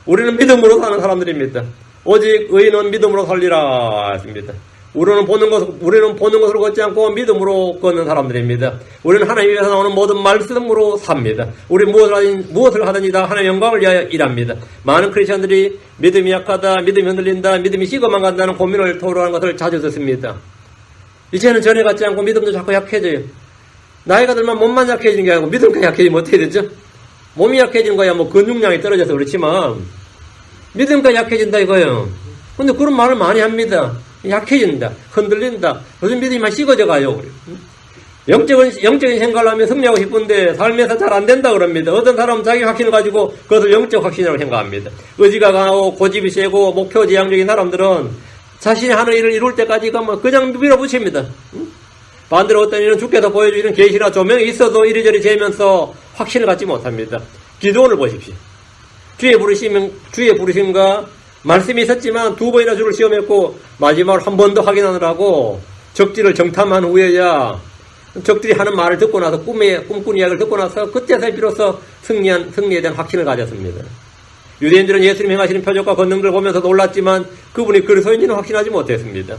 우리는 믿음으로 사는 사람들입니다. 오직 의인은 믿음으로 살리라 했습니다. 우리는 보는 것으로 걷지 않고 믿음으로 걷는 사람들입니다. 우리는 하나님에서 나오는 모든 말씀으로 삽니다. 우리 무엇을 하든지 다 하나님의 영광을 위하여 일합니다. 많은 크리스천들이 믿음이 약하다, 믿음이 흔들린다, 믿음이 식어만 간다는 고민을 토로하는 것을 자주 듣습니다. 이제는 전에 같지 않고 믿음도 자꾸 약해져요. 나이가 들면 몸만 약해지는 게 아니고 믿음까지 약해지면 어떻게 되죠? 몸이 약해지는 거야 뭐 근육량이 떨어져서 그렇지만 믿음까지 약해진다 이거예요. 근데 그런 말을 많이 합니다. 약해진다, 흔들린다, 요즘 믿음이 식어져 가요. 영적인 생각을 하면 승리하고 싶은데 삶에서 잘 안 된다 그럽니다. 어떤 사람은 자기 확신을 가지고 그것을 영적 확신이라고 생각합니다. 의지가 강하고 고집이 세고 목표 지향적인 사람들은 자신이 하는 일을 이룰 때까지 그냥 밀어붙입니다. 반대로 어떤 일은 주께서 보여주시는 계시나 조명이 있어도 이리저리 재면서 확신을 갖지 못합니다. 기도원을 보십시오. 주의 부르심과 말씀이 있었지만 2번이나 주를 시험했고 마지막으로 한 번 더 확인하느라고 적들을 정탐한 후에야 적들이 하는 말을 듣고 나서 꿈꾼 이야기를 듣고 나서 그때서 비로소 승리에 대한 확신을 가졌습니다. 유대인들은 예수님 행하시는 표적과 권능들을 보면서 놀랐지만 그분이 그리스도인지는 확신하지 못했습니다.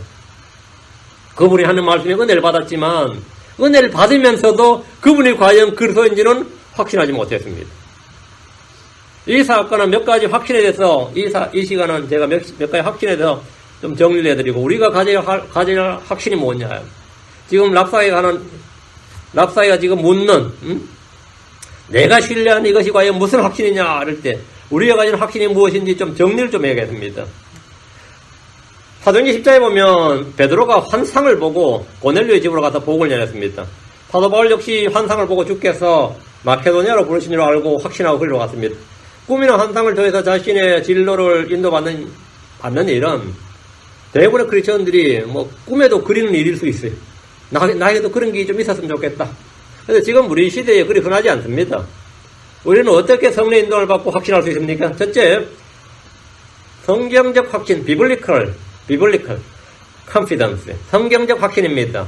그분이 하는 말씀에 은혜를 받았지만 은혜를 받으면서도 그분이 과연 그리스도인지는 확신하지 못했습니다. 이 사건은 몇 가지 확신에 대해서 이 시간은 제가 몇 가지 확신에 대해서 좀 정리를 해드리고 우리가 가져야 할 확신이 뭐냐. 지금 랍사이가 지금 묻는 내가 신뢰하는 이것이 과연 무슨 확신이냐 할 때 우리가 가진 확신이 무엇인지 좀 정리를 좀 해야겠습니다. 사도행전 10장에 보면 베드로가 환상을 보고 고넬료의 집으로 가서 복음을 전했습니다. 사도 바울 역시 환상을 보고 주께서 마케도니아로 부르신 줄 알고 확신하고 그리로 갔습니다. 꿈이나 환상을 통해서 자신의 진로를 인도받는 일은 대부분의 크리스천들이 꿈에도 그리는 일일 수 있어요. 나에게도 그런 게 좀 있었으면 좋겠다. 그래서 지금 우리 시대에 그리 흔하지 않습니다. 우리는 어떻게 성령 인도를 받고 확신할 수 있습니까? 첫째, 성경적 확신, biblical confidence, 성경적 확신입니다.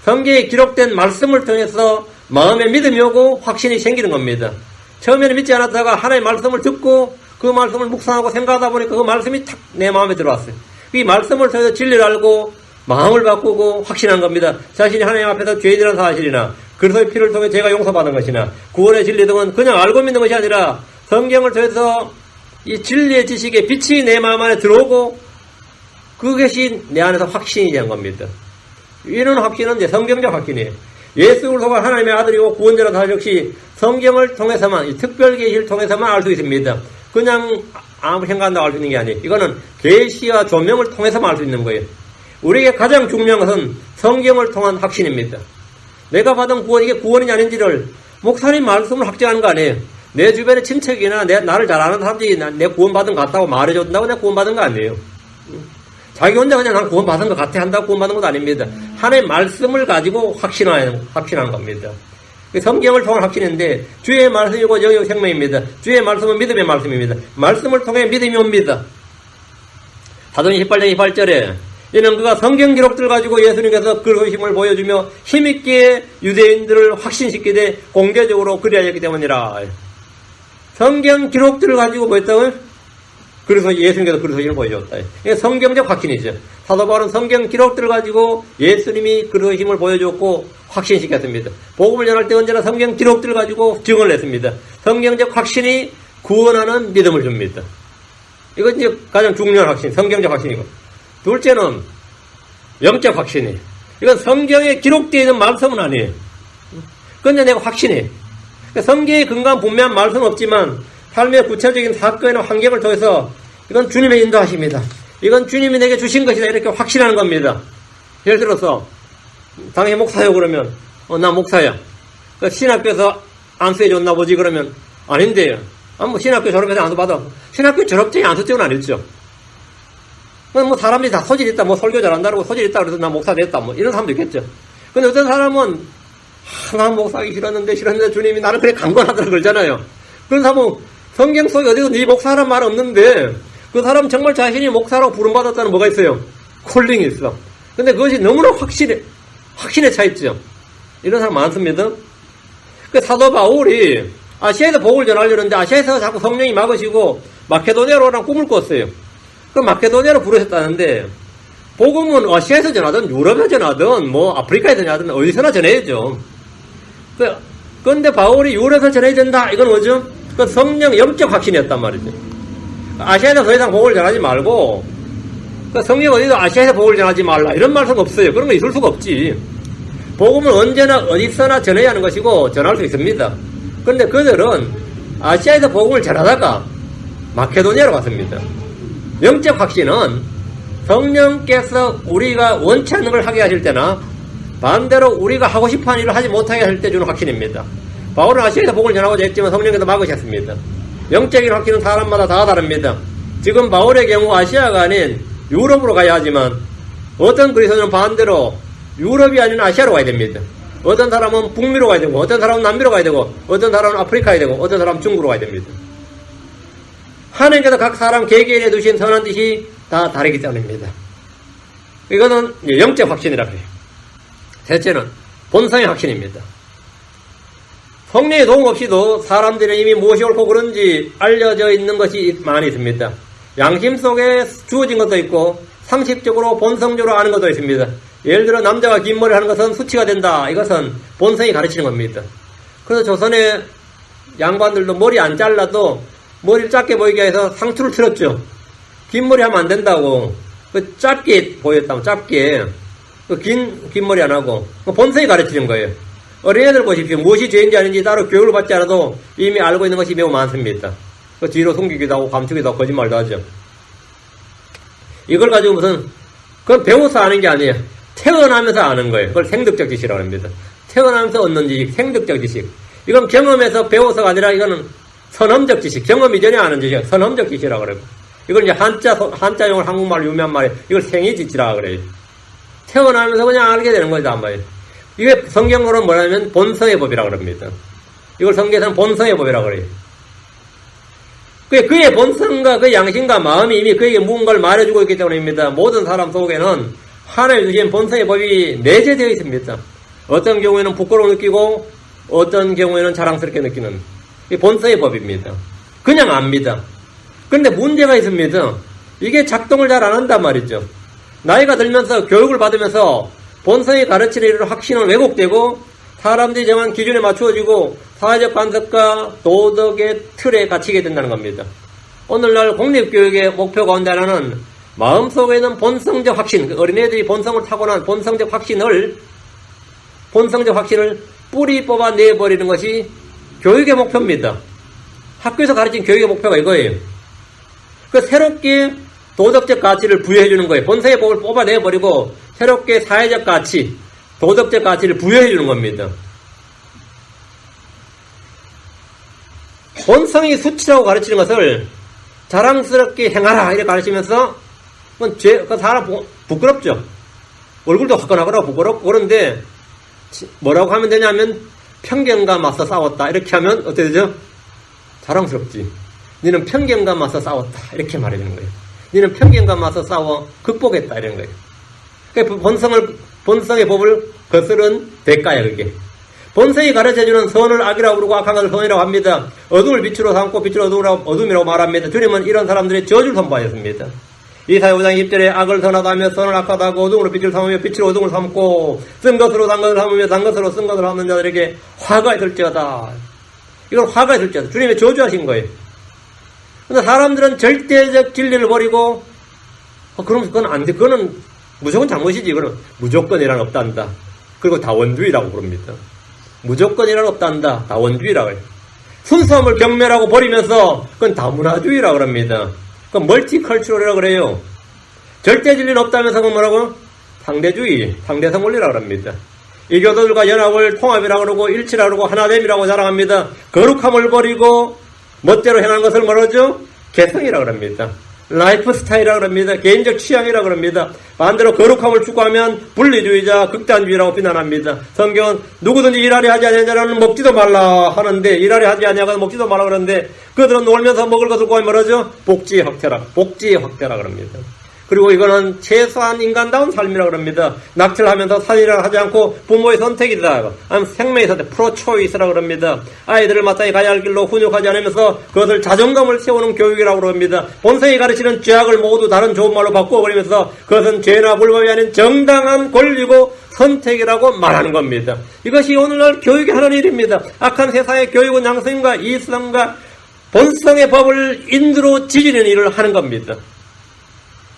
성경에 기록된 말씀을 통해서 마음에 믿음이 오고 확신이 생기는 겁니다. 처음에는 믿지 않았다가 하나님의 말씀을 듣고 그 말씀을 묵상하고 생각하다 보니까 그 말씀이 탁 내 마음에 들어왔어요. 이 말씀을 통해서 진리를 알고 마음을 바꾸고 확신한 겁니다. 자신이 하나님 앞에서 죄인이라는 사실이나 그리스도의 피를 통해 죄가 용서받은 것이나 구원의 진리 등은 그냥 알고 믿는 것이 아니라 성경을 통해서 이 진리의 지식의 빛이 내 마음 안에 들어오고 그것이 내 안에서 확신이 된 겁니다. 이런 확신은 이제 성경적 확신이에요. 예수 그리스도가 하나님의 아들이고 구원자라는 사실 역시 성경을 통해서만, 이 특별 계시를 통해서만 알 수 있습니다. 그냥 아무 생각한다고 알 수 있는 게 아니에요. 이거는 계시와 조명을 통해서만 알 수 있는 거예요. 우리에게 가장 중요한 것은 성경을 통한 확신입니다. 내가 받은 구원, 이게 구원이 아닌지를 목사님 말씀을 확증하는 거 아니에요. 내 주변의 친척이나 나를 잘 아는 사람들이 내 구원 받은 것 같다고 말해줬다고 내가 구원 받은 거 아니에요. 자기 혼자 그냥 난 구원 받은 것 같아 한다고 구원 받은 것도 아닙니다. 하나님의 말씀을 가지고 확신하는 겁니다. 성경을 통한 확신인데 주의 말씀이고 영역 생명입니다. 주의 말씀은 믿음의 말씀입니다. 말씀을 통해 믿음이 옵니다. 사도행전 18장 28절에 이는 그가 성경 기록들을 가지고 예수님께서 그리스도의 힘을 보여주며 힘있게 유대인들을 확신시키되 공개적으로 그리하였기 때문이라. 성경 기록들을 가지고 뭐 했다고요? 그래서 예수님께서 그리스도의 힘을 보여줬다. 이게 성경적 확신이죠. 사도 바울은 성경 기록들을 가지고 예수님이 그리스도의 힘을 보여줬고 확신시켰습니다. 복음을 전할 때 언제나 성경 기록들을 가지고 증언을 했습니다. 성경적 확신이 구원하는 믿음을 줍니다. 이건 이제 가장 중요한 확신, 성경적 확신이고. 둘째는 영적 확신이에요. 이건 성경에 기록되어 있는 말씀은 아니에요. 그런데 내가 확신해. 성경에 근거한 분명한 말씀은 없지만 삶의 구체적인 사건이나 환경을 통해서 이건 주님의 인도하십니다. 이건 주님이 내게 주신 것이다. 이렇게 확신하는 겁니다. 예를 들어서 당연히 목사요 그러면 나 목사야. 신학교에서 안수해 줬나 보지 그러면 아닌데요. 뭐 신학교 졸업해서 안수 받아. 신학교 졸업증이 안수증은 아니죠. 뭐 사람들이 다 소질 있다, 뭐 설교 잘한다고 소질 있다 그래서 나 목사 됐다, 뭐 이런 사람도 있겠죠. 근데 어떤 사람은 난 목사하기 싫었는데 주님이 나를 그래 강권하더라 그러잖아요. 그런 사람은 성경 속에 어디서 네 목사라는 말 없는데 그 사람 정말 자신이 목사라고 부름받았다는 뭐가 있어요? 콜링이 있어. 근데 그것이 너무나 확신에 차 있죠. 이런 사람 많습니다. 그 사도 바울이 아시아에서 복음을 전하려는데 아시아에서 자꾸 성령이 막으시고 마케도니아로 오라는 꿈을 꿨어요. 그 마케도니아로 부르셨다는데 복음은 아시아에서 전하든 유럽에서 전하든 뭐 아프리카에서 전하든 어디서나 전해야죠. 그런데 바울이 유럽에서 전해야 된다. 이건 뭐죠? 그 성령 영적 확신이었단 말이죠. 아시아에서 더 이상 복음을 전하지 말고 그 성령 어디도 아시아에서 복음을 전하지 말라. 이런 말씀 없어요. 그런 거 있을 수가 없지. 복음은 언제나 어디서나 전해야 하는 것이고 전할 수 있습니다. 그런데 그들은 아시아에서 복음을 전하다가 마케도니아로 갔습니다. 영적 확신은 성령께서 우리가 원치 않는 걸 하게 하실 때나 반대로 우리가 하고 싶어하는 일을 하지 못하게 할 때 주는 확신입니다. 바울은 아시아에서 복음을 전하고자 했지만 성령께서 막으셨습니다. 영적인 확신은 사람마다 다 다릅니다. 지금 바울의 경우 아시아가 아닌 유럽으로 가야 하지만 어떤 그리스도인은 반대로 유럽이 아닌 아시아로 가야 됩니다. 어떤 사람은 북미로 가야 되고 어떤 사람은 남미로 가야 되고 어떤 사람은 아프리카에 되고 어떤 사람은 중국으로 가야 됩니다. 하나님께서 각 사람 개개인에 두신 선한 뜻이 다 다르기 때문입니다. 이거는 영적 확신이라 그래요. 셋째는 본성의 확신입니다. 성령의 도움 없이도 사람들은 이미 무엇이 옳고 그른지 알려져 있는 것이 많이 있습니다. 양심 속에 주어진 것도 있고 상식적으로 본성적으로 아는 것도 있습니다. 예를 들어 남자가 긴 머리를 하는 것은 수치가 된다. 이것은 본성이 가르치는 겁니다. 그래서 조선의 양반들도 머리 안 잘라도 머리를 짧게 보이게 해서 상투를 틀었죠. 긴 머리 하면 안 된다고. 짧게 보였다면 짧게. 긴 머리 안 하고. 본성이 가르치는 거예요. 어린애들 보십시오. 무엇이 죄인지 아닌지 따로 교육을 받지 않아도 이미 알고 있는 것이 매우 많습니다. 뒤로 숨기기도 하고 감추기도 하고 거짓말도 하죠. 이걸 가지고 그건 배워서 아는 게 아니에요. 태어나면서 아는 거예요. 그걸 생득적 지식이라고 합니다. 태어나면서 얻는 지식, 생득적 지식. 이건 경험에서 배워서가 아니라 이거는 선험적 지식, 경험 이전에 아는 지식, 선험적 지식이라고 그래요. 이걸 이제 한자용을 한국말로 유명한 말이에요. 이걸 생이지지라고 그래요. 태어나면서 그냥 알게 되는 거죠, 아마요. 이게 성경으로는 뭐냐면 본성의 법이라고 합니다. 이걸 성경에서는 본성의 법이라고 그래요. 그의 본성과 그 양심과 마음이 이미 그에게 무언가를 말해주고 있기 때문입니다. 모든 사람 속에는 하나님이 주신 본성의 법이 내재되어 있습니다. 어떤 경우에는 부끄러움을 느끼고 어떤 경우에는 자랑스럽게 느끼는 이 본성의 법입니다. 그냥 압니다. 그런데 문제가 있습니다. 이게 작동을 잘 안 한단 말이죠. 나이가 들면서 교육을 받으면서 본성이 가르치는 일을 확신은 왜곡되고 사람들이 정한 기준에 맞추어지고 사회적 관습과 도덕의 틀에 갇히게 된다는 겁니다. 오늘날 공립교육의 목표 가운데 하나는 마음속에 있는 본성적 확신, 어린애들이 본성을 타고난 본성적 확신을 뿌리 뽑아내버리는 것이 교육의 목표입니다. 학교에서 가르친 교육의 목표가 이거예요. 새롭게 도덕적 가치를 부여해주는 거예요. 본성의 법을 뽑아내버리고 새롭게 사회적 가치, 도덕적 가치를 부여해주는 겁니다. 본성이 수치라고 가르치는 것을 자랑스럽게 행하라 이렇게 가르치면서 그 사람 부끄럽죠. 얼굴도 화끈하거나 부끄럽고 그런데 뭐라고 하면 되냐면 편견과 맞서 싸웠다 이렇게 하면 어떻게 되죠? 자랑스럽지. 너는 편견과 맞서 싸웠다 이렇게 말해주는 거예요. 너는 편견과 맞서 싸워 극복했다 이런 거예요. 그러니까 본성의 법을 거스른 대가야 그게. 본성이 가르쳐주는 선을 악이라고 부르고 악한 것을 선이라고 합니다. 어둠을 빛으로 삼고 빛을 어둠이라고 말합니다. 주님은 이런 사람들의 저주를 선포하였습니다. 이사야 5장 10절에 악을 선하다며 선을 악하다 하고 어둠으로 빛을 삼으며 빛으로 어둠을 삼고 쓴 것으로 단 것을 삼으며 단 것으로 쓴 것을 삼는 자들에게 화가 있을지어다. 이건 화가 있을지어다. 주님이 저주하신 거예요. 근데 사람들은 절대적 진리를 버리고 그럼 그건 안 돼. 그거는 무조건 잘못이지. 그건 무조건이란 없단다. 그리고 다원주의라고 부릅니다. 무조건이란 없단다. 다원주의라고 해요. 순수함을 경멸하고 버리면서 그건 다문화주의라고 합니다. 그건 멀티컬처럴이라고 그래요. 절대 진리는 없다면서 그건 뭐라고? 상대주의, 상대성 원리라고 합니다. 이 교도들과 연합을 통합이라고 그러고 일치라고 그러고 하나됨이라고 자랑합니다. 거룩함을 버리고 멋대로 행하는 것을 뭐라고 하죠? 개성이라고 합니다. 라이프 스타일이라고 합니다. 개인적 취향이라고 합니다. 반대로 거룩함을 추구하면 분리주의자, 극단주의라고 비난합니다. 성경은 누구든지 일하려 하지 않냐는 먹지도 말라 하는데, 일하려 하지 않냐고 먹지도 말라 그러는데, 그들은 놀면서 먹을 것을 구하면 뭐라죠? 복지의 확대라 그럽니다. 그리고 이거는 최소한 인간다운 삶이라고 합니다. 낙찰 하면서 살인을 하지 않고 부모의 선택이다. 아니면 생명의 선택, 프로초이스라고 합니다. 아이들을 마땅히 가야 할 길로 훈육하지 않으면서 그것을 자존감을 세우는 교육이라고 합니다. 본성이 가르치는 죄악을 모두 다른 좋은 말로 바꾸어버리면서 그것은 죄나 불법이 아닌 정당한 권리고 선택이라고 말하는 겁니다. 이것이 오늘날 교육이 하는 일입니다. 악한 세상의 교육은 양심과 이성과 본성의 법을 인두로 지지는 일을 하는 겁니다.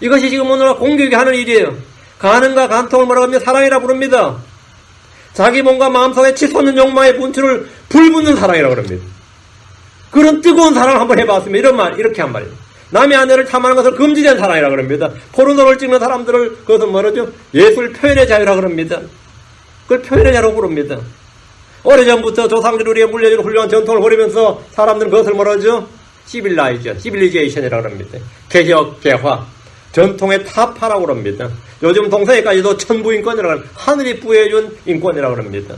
이것이 지금 오늘날 공교육이 하는 일이에요. 가능과 간통을 뭐라고 하면 사랑이라 부릅니다. 자기 몸과 마음속에 치솟는 욕망의 분출을 불붙는 사랑이라고 합니다. 그런 뜨거운 사랑을 한번 해봤으면 이렇게 한 말이에요. 남의 아내를 탐하는 것을 금지된 사랑이라고 합니다. 포르노를 찍는 사람들을 그것은 뭐라죠? 예술 표현의 자유라고 합니다. 그걸 표현의 자유라고 부릅니다. 오래전부터 조상들이 우리의 물려준 훌륭한 전통을 버리면서 사람들은 그것을 뭐라죠? 시빌리제이션이라고 합니다. 개혁, 개화. 전통의 타파라고 합니다. 요즘 동성애까지도 천부인권이라고 합니다. 하늘이 부여해준 인권이라고 합니다.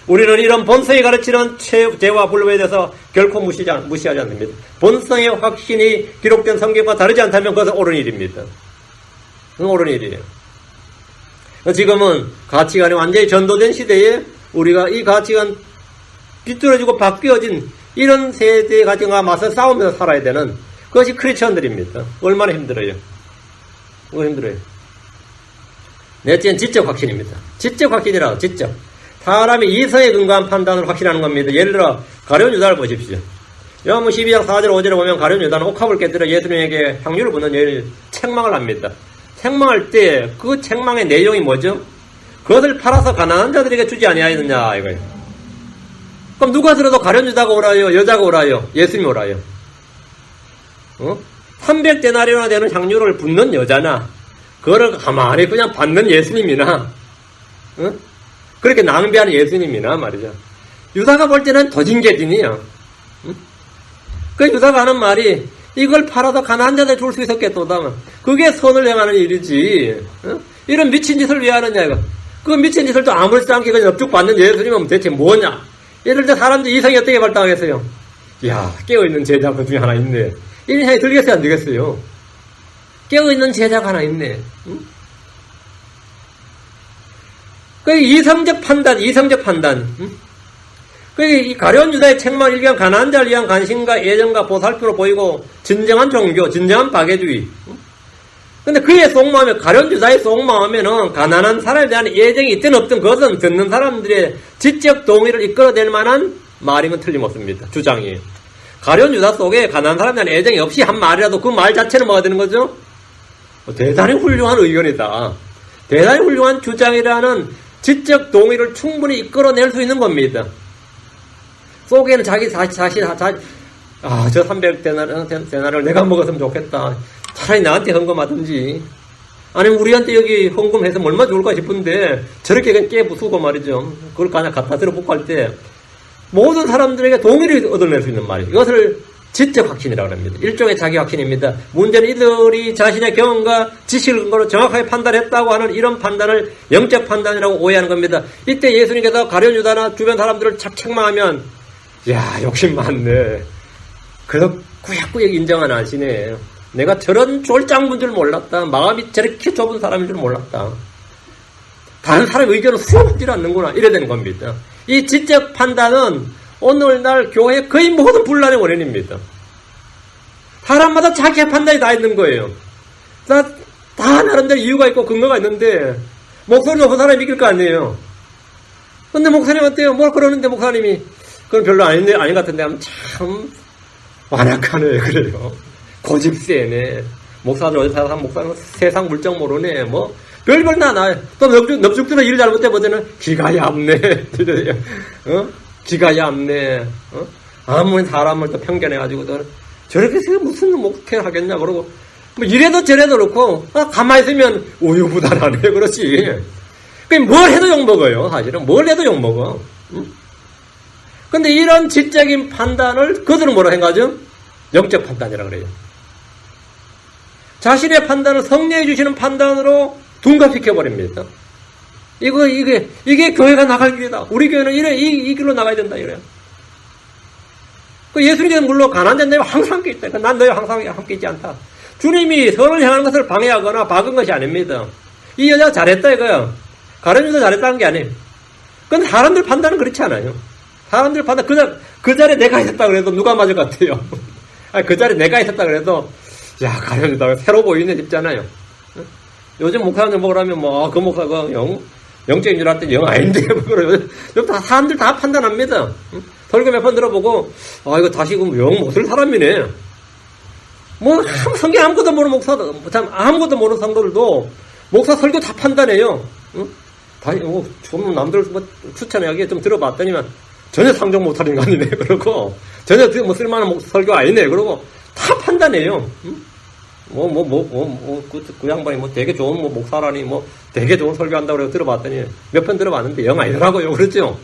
우리는 이런 본성이 가르치는 죄와 불법에 대해서 결코 무시하지 않습니다. 본성의 확신이 기록된 성경과 다르지 않다면 그것은 옳은 일입니다. 그건 옳은 일이에요. 지금은 가치관이 완전히 전도된 시대에 우리가 이 가치관 비뚤어지고 바뀌어진 이런 세대의 가치관과 맞서 싸우면서 살아야 되는 그것이 크리스천들입니다. 얼마나 힘들어요. 그거 힘들어요. 넷째는 지적 확신입니다. 지적 확신이라 지적. 사람이 이성에 근거한 판단을 확신하는 겁니다. 예를 들어 가룟 유다를 보십시오. 요한복음 12장 4절 5절에 보면 가룟 유다는 옥합을 깨뜨려 예수님에게 향유를 붓는 책망을 합니다. 책망할 때 그 책망의 내용이 뭐죠? 그것을 팔아서 가난한 자들에게 주지 아니하였느냐 이거예요. 그럼 누가 들어도 가룟 유다가 오라요? 여자가 오라요? 예수님이 오라요? 300데나리온이나 되는 향유를 붓는 여자나 그거를 가만히 그냥 받는 예수님이나 그렇게 낭비하는 예수님이나 말이죠. 유다가 볼 때는 더징개진이야. 그 유다가 하는 말이 이걸 팔아서 가난한 자들 줄 수 있었겠도다. 그게 선을 행하는 일이지. 이런 미친 짓을 왜 하느냐 이거. 그 미친 짓을 또 아무렇지도 않게 그냥 납죽 받는 예수님은 대체 뭐냐. 예를 들어 사람들 이성이 어떻게 발달하겠어요. 이야 깨어있는 제자 그 중에 하나 있네. 이런 생각이 들겠어요 안 들겠어요. 깨어있는 제자가 하나 있네. 그 이성적 판단. 이 가룟 유다의 책망을 읽으면 가난한 자를 위한 관심과 애정과 보살피로 보이고 진정한 종교, 진정한 박애주의. 근데 그의 속마음에 가룟 유다의 속마음에는 가난한 사람에 대한 애정이 있든 없든 그것은 듣는 사람들의 지적 동의를 이끌어낼 만한 말인 건 틀림없습니다. 주장이에요. 가룟 유다 속에 가난한 사람에 대한 애정이 없이 한 말이라도 그 말 자체는 뭐가 되는 거죠? 대단히 훌륭한 의견이다. 대단히 훌륭한 주장이라는 지적 동의를 충분히 이끌어낼 수 있는 겁니다. 속에는 저 300데나리온을 내가 먹었으면 좋겠다. 차라리 나한테 헌금하든지. 아니면 우리한테 여기 헌금해서 얼마나 좋을까 싶은데 저렇게 깨부수고 말이죠. 그걸 그냥 갖다 들어붙고 할 때 모든 사람들에게 동의를 얻어낼 수 있는 말이에요. 이것을 지적 확신이라고 합니다. 일종의 자기 확신입니다. 문제는 이들이 자신의 경험과 지식을 근거로 정확하게 판단했다고 하는 이런 판단을 영적 판단이라고 오해하는 겁니다. 이때 예수님께서 가룟 유다나 주변 사람들을 책망하면 야 욕심 많네. 그래서 꾸역꾸역 인정 안 하시네. 내가 저런 쫄짱분 줄 몰랐다. 마음이 저렇게 좁은 사람인 줄 몰랐다. 다른 사람의 의견을 수용하지 않는구나. 이래 되는 겁니다. 이 지적 판단은 오늘날 교회 거의 모든 분란의 원인입니다. 사람마다 자기의 판단이 다 있는 거예요. 다 나름대로 이유가 있고 근거가 있는데 목소리 높은 사람이 이길 거 아니에요. 근데 목사님한테요. 뭘 그러는데 목사님이 그건 별로 아닌 것 같은데 하면 참 완악하네 그래요. 고집세네. 목사들 어디 사람 목사는 세상 물정 모르네. 뭐 별별 나. 또 넙죽들은 일 잘못해보면은 기가 얇네. 기가 얇네. 아무리 사람을 또 편견해가지고 저렇게 무슨 목회를 하겠냐 그러고 뭐 이래도 저래도 그렇고 가만히 있으면 우유부단하네. 그렇지. 뭘 해도 욕먹어요. 사실은 뭘 해도 욕먹어. 근데 이런 지적인 판단을 그들은 뭐라 생각하죠? 영적 판단이라고 그래요. 자신의 판단을 성령이 주시는 판단으로 둔갑시켜버립니다. 이게 교회가 나갈 길이다. 우리 교회는 이 길로 나가야 된다. 이래요. 예수님께서 물론 가난한 자와 항상 함께 있다. 난 너희와 항상 함께 있지 않다. 주님이 선을 향하는 것을 방해하거나 박은 것이 아닙니다. 이 여자가 잘했다 이거요. 가룟유다 잘했다는 게 아니에요. 근데 사람들 판단은 그렇지 않아요. 사람들 판단, 그 자리에 내가 있었다 그래도 누가 맞을 것 같아요. 아니, 그 자리에 내가 있었다 그래도, 야, 가룟유다가 새로 보이네 싶잖아요. 요즘 목사님들 보라면 그 목사가 영적인 줄 알았더니 영 아닌데, 요즘 다 사람들 다 판단합니다. 설교 몇 번 들어보고, 이거 다시 영 못쓸 사람이네. 성경 아무것도 모르는 목사도, 참, 아무것도 모르는 성도들도 목사 설교 다 판단해요. 좀 남들 추천하기에 좀 들어봤더니만 전혀 상종 못하는 거 아니네. 그러고, 전혀 쓸만한 설교 아니네. 그러고 다 판단해요. 그 양반이 되게 좋은 목사라니, 되게 좋은 설교한다고 그래서 들어봤더니 몇 편 들어봤는데 영 아니더라고요. 그렇죠?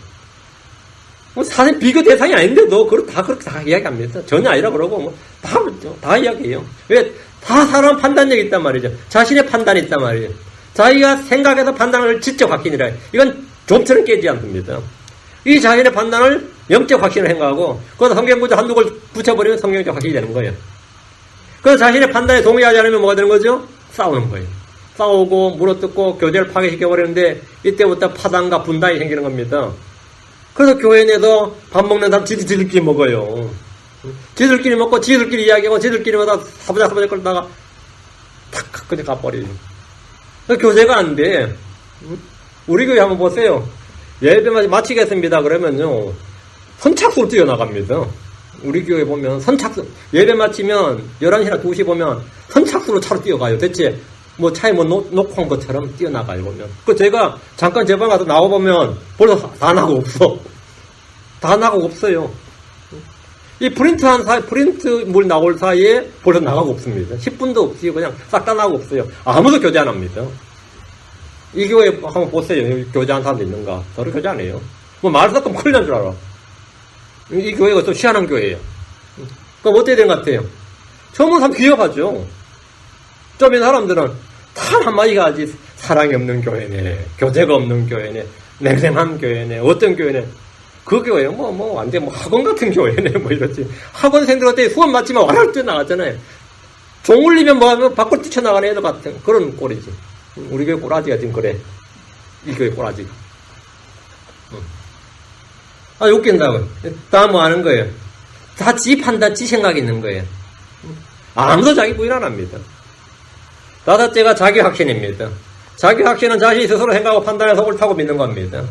사실 비교 대상이 아닌데도 그렇게 다 이야기합니다. 전혀 아니라 그러고 다 이야기해요. 왜? 다 사람 판단력이 있단 말이죠. 자신의 판단이 있단 말이에요. 자기가 생각해서 판단을 지적 확신이라. 이건 좀처럼 깨지 않습니다. 이 자신의 판단을 영적 확신을 행하고 거기다 성경 구절 한두 걸 붙여버리면 성경적 확신이 되는 거예요. 그래서 자신의 판단에 동의하지 않으면 뭐가 되는 거죠? 싸우는 거예요. 싸우고 물어뜯고 교제를 파괴시켜버리는데 이때부터 파당과 분단이 생기는 겁니다. 그래서 교회 내에서 밥 먹는 사람 지들끼리 먹어요. 지들끼리 먹고 지들끼리 이야기하고 지들끼리마다 사부작 끌다가 탁 그냥 가버려요. 교제가 안 돼. 우리 교회 한번 보세요. 예배 마치겠습니다. 그러면요. 선착순 뛰어나갑니다. 우리 교회 보면 예배 마치면 11시나 2시 보면 선착순으로 차로 뛰어가요. 대체 차에 놓고 한 것처럼 뛰어나가요, 보면. 제가 잠깐 제 방 가서 나와보면 벌써 다 나고 없어. 다 나고 없어요. 이 프린트 물 나올 사이에 벌써 나가고 없습니다. 10분도 없이 그냥 싹 다 나고 없어요. 아무도 교제 안 합니다. 이 교회 한번 보세요. 여기 교제하는 사람도 있는가? 저를 교제 안 해요. 말 섞으면 큰일 난 줄 알아. 이 교회가 좀 희한한 교회예요. 그럼 어떻게 된 것 같아요? 처음 본 사람 기억하죠. 좀 있는 사람들은 다 한마디가 하지. 사랑이 없는 교회네. 교제가 없는 교회네. 냉랭한 교회네. 어떤 교회네. 그 교회, 완전 학원 같은 교회네. 이렇지. 학원생들 어때 수업 마치면 와락 뛰어나갔잖아요. 종 울리면 뭐하면 밖으로 뛰쳐나가는 애들 같은 그런 꼴이지. 우리 교회 꼬라지가 지금 그래. 이 교회 꼬라지가. 웃긴다고. 다 뭐 하는 거예요? 다 지 판단, 지 생각이 있는 거예요. 아무도 자기 부인 안 합니다. 다섯째가 자기 확신입니다. 자기 확신은 자신이 스스로 생각하고 판단해서 옳다고 믿는 겁니다.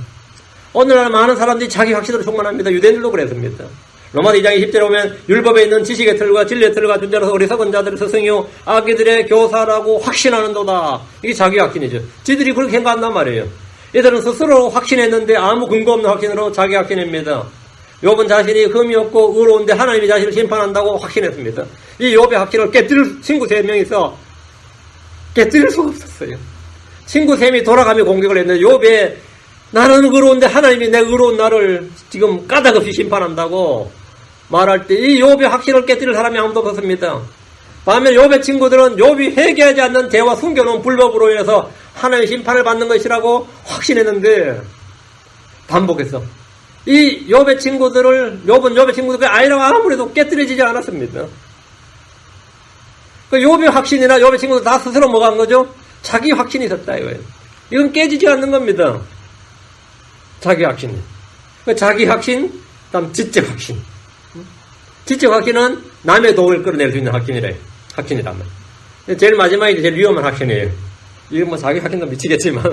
오늘날 많은 사람들이 자기 확신으로 충만합니다. 유대인들도 그랬습니다. 로마서 2장 20절에 보면 율법에 있는 지식의 틀과 진리의 틀과 존재로서 어리석은 자들의 스승이요 아기들의 교사라고 확신하는도다. 이게 자기 확신이죠. 지들이 그렇게 생각한단 말이에요. 이들은 스스로 확신했는데 아무 근거 없는 확신으로 자기 확신입니다. 욥은 자신이 흠이 없고 의로운데 하나님이 자신을 심판한다고 확신했습니다. 이 욥의 확신을 깨뜨릴 친구 3명이 있어 깨뜨릴 수가 없었어요. 친구 3명이 돌아가며 공격을 했는데 욥의 나는 의로운데 하나님이 내 의로운 나를 지금 까닭없이 심판한다고 말할 때 이 욥의 확신을 깨뜨릴 사람이 아무도 없었습니다. 반면 욥의 친구들은 욥이 회개하지 않는 죄와 숨겨놓은 불법으로 인해서 하나님의 심판을 받는 것이라고 확신했는데 반복했어. 이 욥의 친구들을 욥의 친구들이 아니라고 아무래도 깨뜨려지지 않았습니다. 그 욥의 확신이나 욥의 친구들 다 스스로 뭐가 한 거죠? 자기 확신이 있었다 이거예요. 이건 깨지지 않는 겁니다. 자기 확신. 자기 확신, 다음 지적 확신. 지적 확신은 남의 도움을 끌어낼 수 있는 확신이란 말이에요. 제일 마지막에 제일 위험한 확신이에요. 이건 자기 확신도 미치겠지만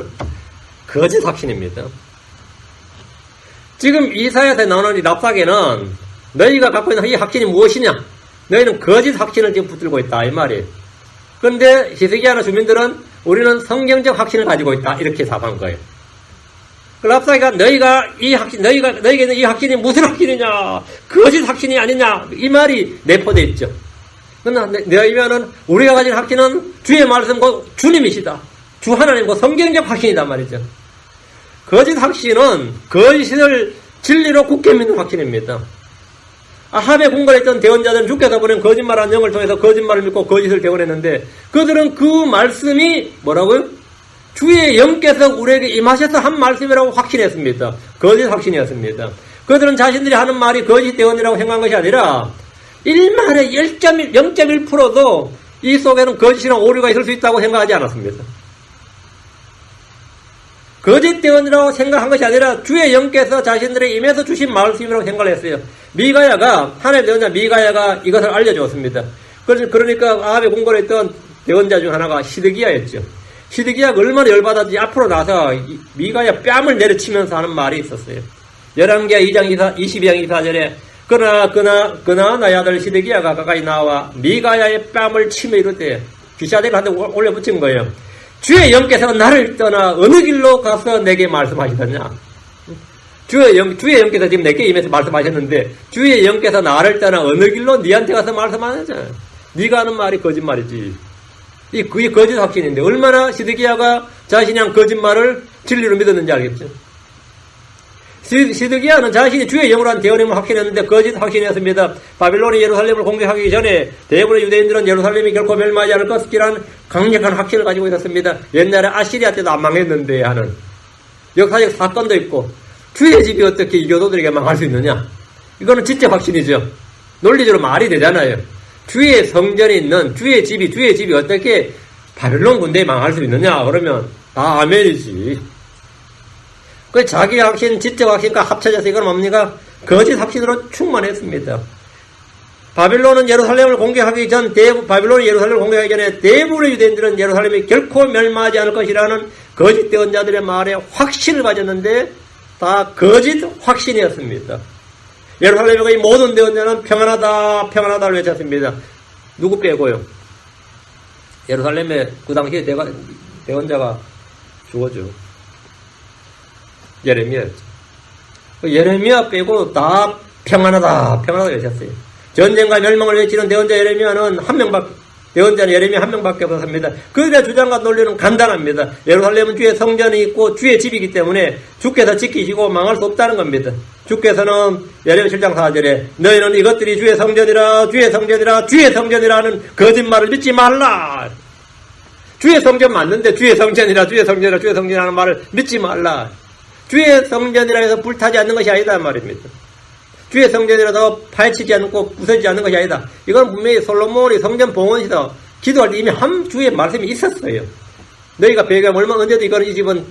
거짓 확신입니다. 지금 이사야서에 나오는 이 랍사게는 너희가 갖고 있는 이 확신이 무엇이냐? 너희는 거짓 확신을 지금 붙들고 있다 이 말이에요. 그런데 히스기야나 주민들은 우리는 성경적 확신을 가지고 있다 이렇게 답한 거예요. 그 랍사게가 너희에게 있는 이 확신이 무슨 확신이냐? 거짓 확신이 아니냐? 이 말이 내포되어 있죠. 그러나 너희면은 우리가 가진 확신은 주의 말씀과 주님이시다. 주 하나님과 성경적 확신이단 말이죠. 거짓 확신은 거짓을 진리로 굳게 믿는 확신입니다. 아합에 공갈했던 대언자들은 주께서 보낸 거짓말한 영을 통해서 거짓말을 믿고 거짓을 대언했는데 그들은 그 말씀이 뭐라고요? 주의 영께서 우리에게 임하셔서 한 말씀이라고 확신했습니다. 거짓 확신이었습니다. 그들은 자신들이 하는 말이 거짓 대언이라고 생각한 것이 아니라 1만에 0.1%도 이 속에는 거짓이나 오류가 있을 수 있다고 생각하지 않았습니다. 거짓 대언이라고 생각한 것이 아니라 주의 영께서 자신들의 임에서 주신 말씀이라고 생각을 했어요. 미가야가, 하나님의 대언자 미가야가 이것을 알려주었습니다. 그러니까 아합에 공고를 했던 대언자 중 하나가 시드기야였죠. 시드기야가 얼마나 열받았지 앞으로 나서 미가야 뺨을 내려치면서 하는 말이 있었어요. 열왕기하 2장 22장 24절에 그러나 나의 아들 시드기야가 가까이 나와 미가야의 뺨을 치며 이르되 귀샤대를 한 대 올려붙인 거예요. 주의 영께서 나를 떠나 어느 길로 가서 내게 말씀하시더냐. 주의 영께서 지금 내게 임해서 말씀하셨는데 주의 영께서 나를 떠나 어느 길로 니한테 가서 말씀하셨잖아요. 네가 하는 말이 거짓말이지. 그게 거짓 확신인데 얼마나 시드기야가 자신이 한 거짓말을 진리로 믿었는지 알겠죠. 시드기야는 자신이 주의 영으로 한 대언임을 확신했는데 거짓 확신이었습니다. 바빌론이 예루살렘을 공격하기 전에 대부분의 유대인들은 예루살렘이 결코 멸망하지 않을 것이라는 강력한 확신을 가지고 있었습니다. 옛날에 아시리아 때도 안 망했는데 하는 역사적 사건도 있고 주의 집이 어떻게 이교도들에게 망할 수 있느냐. 이거는 진짜 확신이죠. 논리적으로 말이 되잖아요. 주의 성전이 있는 주의 집이 어떻게 바빌론 군대에 망할 수 있느냐. 그러면 다 아멘이지. 그 자기 확신, 지적 확신과 합쳐져서 이건 뭡니까? 거짓 확신으로 충만했습니다. 바빌론은 예루살렘을 공격하기 전, 바빌론이 예루살렘을 공격하기 전에 대부분의 유대인들은 예루살렘이 결코 멸망하지 않을 것이라는 거짓 대언자들의 말에 확신을 가졌는데 다 거짓 확신이었습니다. 예루살렘의 거의 모든 대언자는 평안하다, 평안하다를 외쳤습니다. 누구 빼고요? 예루살렘에 그 당시에 대언자가 죽었죠. 예레미야였죠. 예레미야 빼고 다 평안하다, 평안하다 외쳤어요. 전쟁과 멸망을 외치는 대언자 예레미야는 대언자는 예레미야 한 명밖에 없었습니다. 그들의 주장과 논리는 간단합니다. 예루살렘은 주의 성전이 있고 주의 집이기 때문에 주께서 지키시고 망할 수 없다는 겁니다. 주께서는 예레미야 7장 4절에 너희는 이것들이 주의 성전이라 주의 성전이라 주의 성전이라는 거짓말을 믿지 말라. 주의 성전 맞는데 주의 성전이라 주의 성전이라 주의 성전이라는 말을 믿지 말라. 주의 성전이라 해서 불타지 않는 것이 아니다 말입니다. 주의 성전이라서 파헤치지 않고 부서지지 않는 것이 아니다. 이건 분명히 솔로몬이 성전 봉헌시다 기도할 때 이미 한 주의 말씀이 있었어요. 너희가 배교하면 얼마 언제도 이거는 이 집은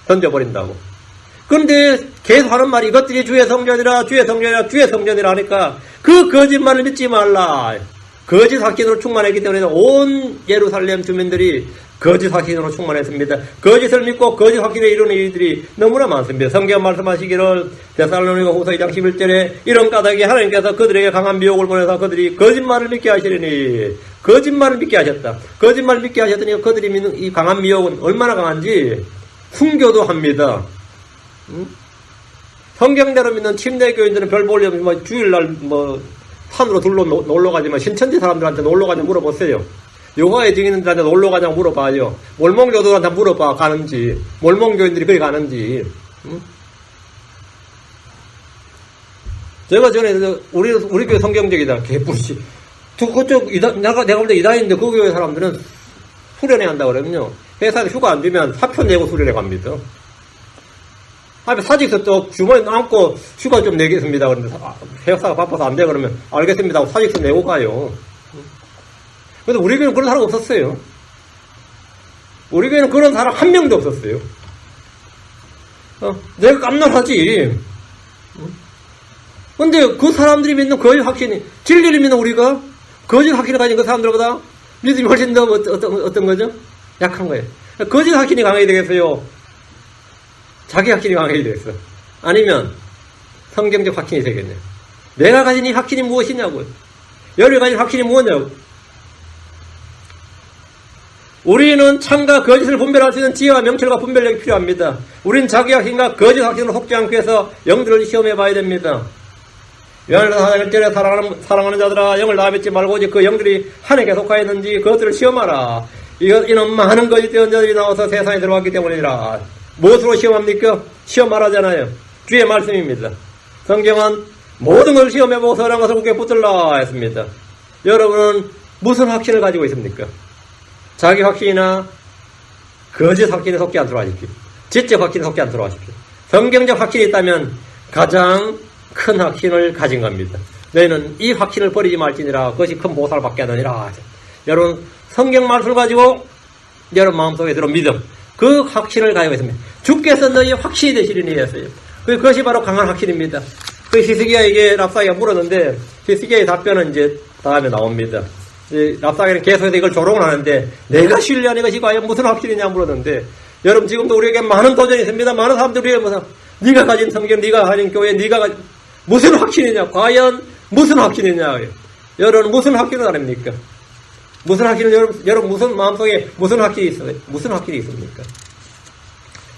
던져버린다고. 그런데 계속 하는 말이 이것들이 주의 성전이라 주의 성전이라 주의 성전이라 하니까 그 거짓말을 믿지 말라. 거짓 확신으로 충만했기 때문에 온 예루살렘 주민들이 거짓 확신으로 충만했습니다. 거짓을 믿고 거짓 확신에 이르는 이들이 너무나 많습니다. 성경 말씀하시기를 데살로니가 후서 2장 11절에 이런 까닭에 하나님께서 그들에게 강한 미혹을 보내서 그들이 거짓말을 믿게 하시려니 거짓말을 믿게 하셨다. 거짓말을 믿게 하셨더니 그들이 믿는 이 강한 미혹은 얼마나 강한지 순교도 합니다. 성경대로 믿는 침례교인들은 별 볼 일 없이 주일날 산으로 놀러 가지만 신천지 사람들한테 놀러 가냐 물어보세요. 여호와의 증인들한테 놀러 가냐 물어봐요. 몰몬교도한테 물어봐 가는지. 몰몬교인들이 거기 가는지. 제가 전에 우리 교회 성경적이다. 개뿔씨. 그쪽 내가 볼 때 이단인데 그 교회 사람들은 수련회 한다 그러면요. 회사에 휴가 안 주면 사표 내고 수련회 갑니다. 앞에 사직서 또 주머니 안고 휴가 좀 내겠습니다. 그런데 회사가 바빠서 안 돼 그러면 알겠습니다 하고 사직서 내고 가요. 근데 우리 교회는 그런 사람 없었어요. 우리 교회는 그런 사람 한 명도 없었어요. 내가 깜놀하지. 근데 그 사람들이 믿는 거짓 확신이, 진리를 믿는 우리가 거짓 확신을 가진 그 사람들보다 믿음이 훨씬 더 어떤 거죠? 약한 거예요. 거짓 확신이 강해야 되겠어요? 자기 확신이 강해야 되겠어? 아니면 성경적 확신이 되겠네요. 내가 가진 이 확신이 무엇이냐고요? 여러분이 가진 확신이 무엇이냐고? 우리는 참과 거짓을 분별할 수 있는 지혜와 명철과 분별력이 필요합니다. 우리는 자기 확신과 거짓 확신을 속지 않기 위해서 영들을 시험해 봐야 됩니다. 요한일서 4장 1절에 사랑하는 자들아 영을 다 믿지 말고 오직 그 영들이 하나님께 속하였는지 그것들을 시험하라. 이는 많은 거짓 대언자들이 나와서 세상에 들어왔기 때문이라. 무엇으로 시험합니까? 시험하라잖아요. 주의 말씀입니다. 성경은 모든 걸 시험해보고 선한 것을 굳게 붙들라 했습니다. 여러분은 무슨 확신을 가지고 있습니까? 자기 확신이나 거짓 확신에 속지 않도록 하십시오. 지적 확신에 속지 않도록 하십시오. 성경적 확신이 있다면 가장 큰 확신을 가진 겁니다. 너희는 이 확신을 버리지 말지니라 그것이 큰 보살을 받게 하느니라. 여러분 성경 말씀을 가지고 여러분 마음속에 들어온 믿음 그 확신을 가지고 있습니다. 주께서 너희의 확신이 되시리니 했어요. 그것이 바로 강한 확신입니다. 그 히스기야에게 랍사기가 물었는데 히스기야의 답변은 이제 다음에 나옵니다. 랍사기는 계속해서 이걸 조롱을 하는데 내가 신뢰하는 것이 과연 무슨 확신이냐 물었는데 여러분 지금도 우리에게 많은 도전이 있습니다. 많은 사람들이 우리에게 무슨 네가 가진 성경, 네가 가진 교회, 네가 가진 무슨 확신이냐? 과연 무슨 확신이냐? 여러분 무슨 확신을 아닙니까? 무슨 확신을 여러분 무슨 마음속에 무슨 확신이 있어요? 무슨 확신이 있습니까?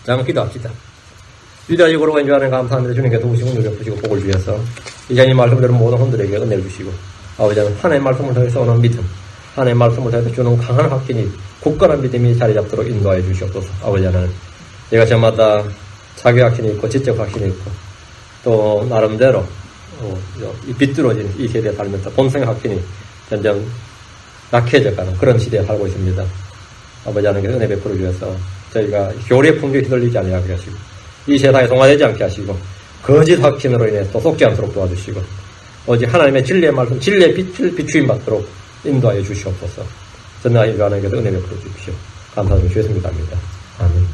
자, 한번 기도합시다. 유다지고로 인주하는 감사합니다. 주님께 도우시고 누려주시고 복을 주셔서 이장님 말씀대로 모든 혼들에게 은혜를 주시고 아버지는 하나님의 말씀을 통해서 오는 믿음 하나님의 말씀을 통해서 주는 강한 확신이 굳건한 믿음이 자리 잡도록 인도하여 주시옵소서. 아버지 하나님 내가 저마다 자기 확신이 있고 지적 확신이 있고 또 나름대로 이 비뚤어진 이 세대에 살면서 본성의 확신이 점점 약해져가는 그런 시대에 살고 있습니다. 아버지 하나님께서 은혜 베풀어 주셔서 저희가 교리의 풍조에 휘둘리지 않게 하시고 이 세상에 동화되지 않게 하시고 거짓 확신으로 인해 또 속지 않도록 도와주시고 오직 하나님의 진리의 말씀 진리의 빛을 비추임 받도록 인도하여 주시옵소서. 전하여 하나님께서 은혜 베풀어 주십시오. 감사드리며 주의 성기도합니다. 아멘.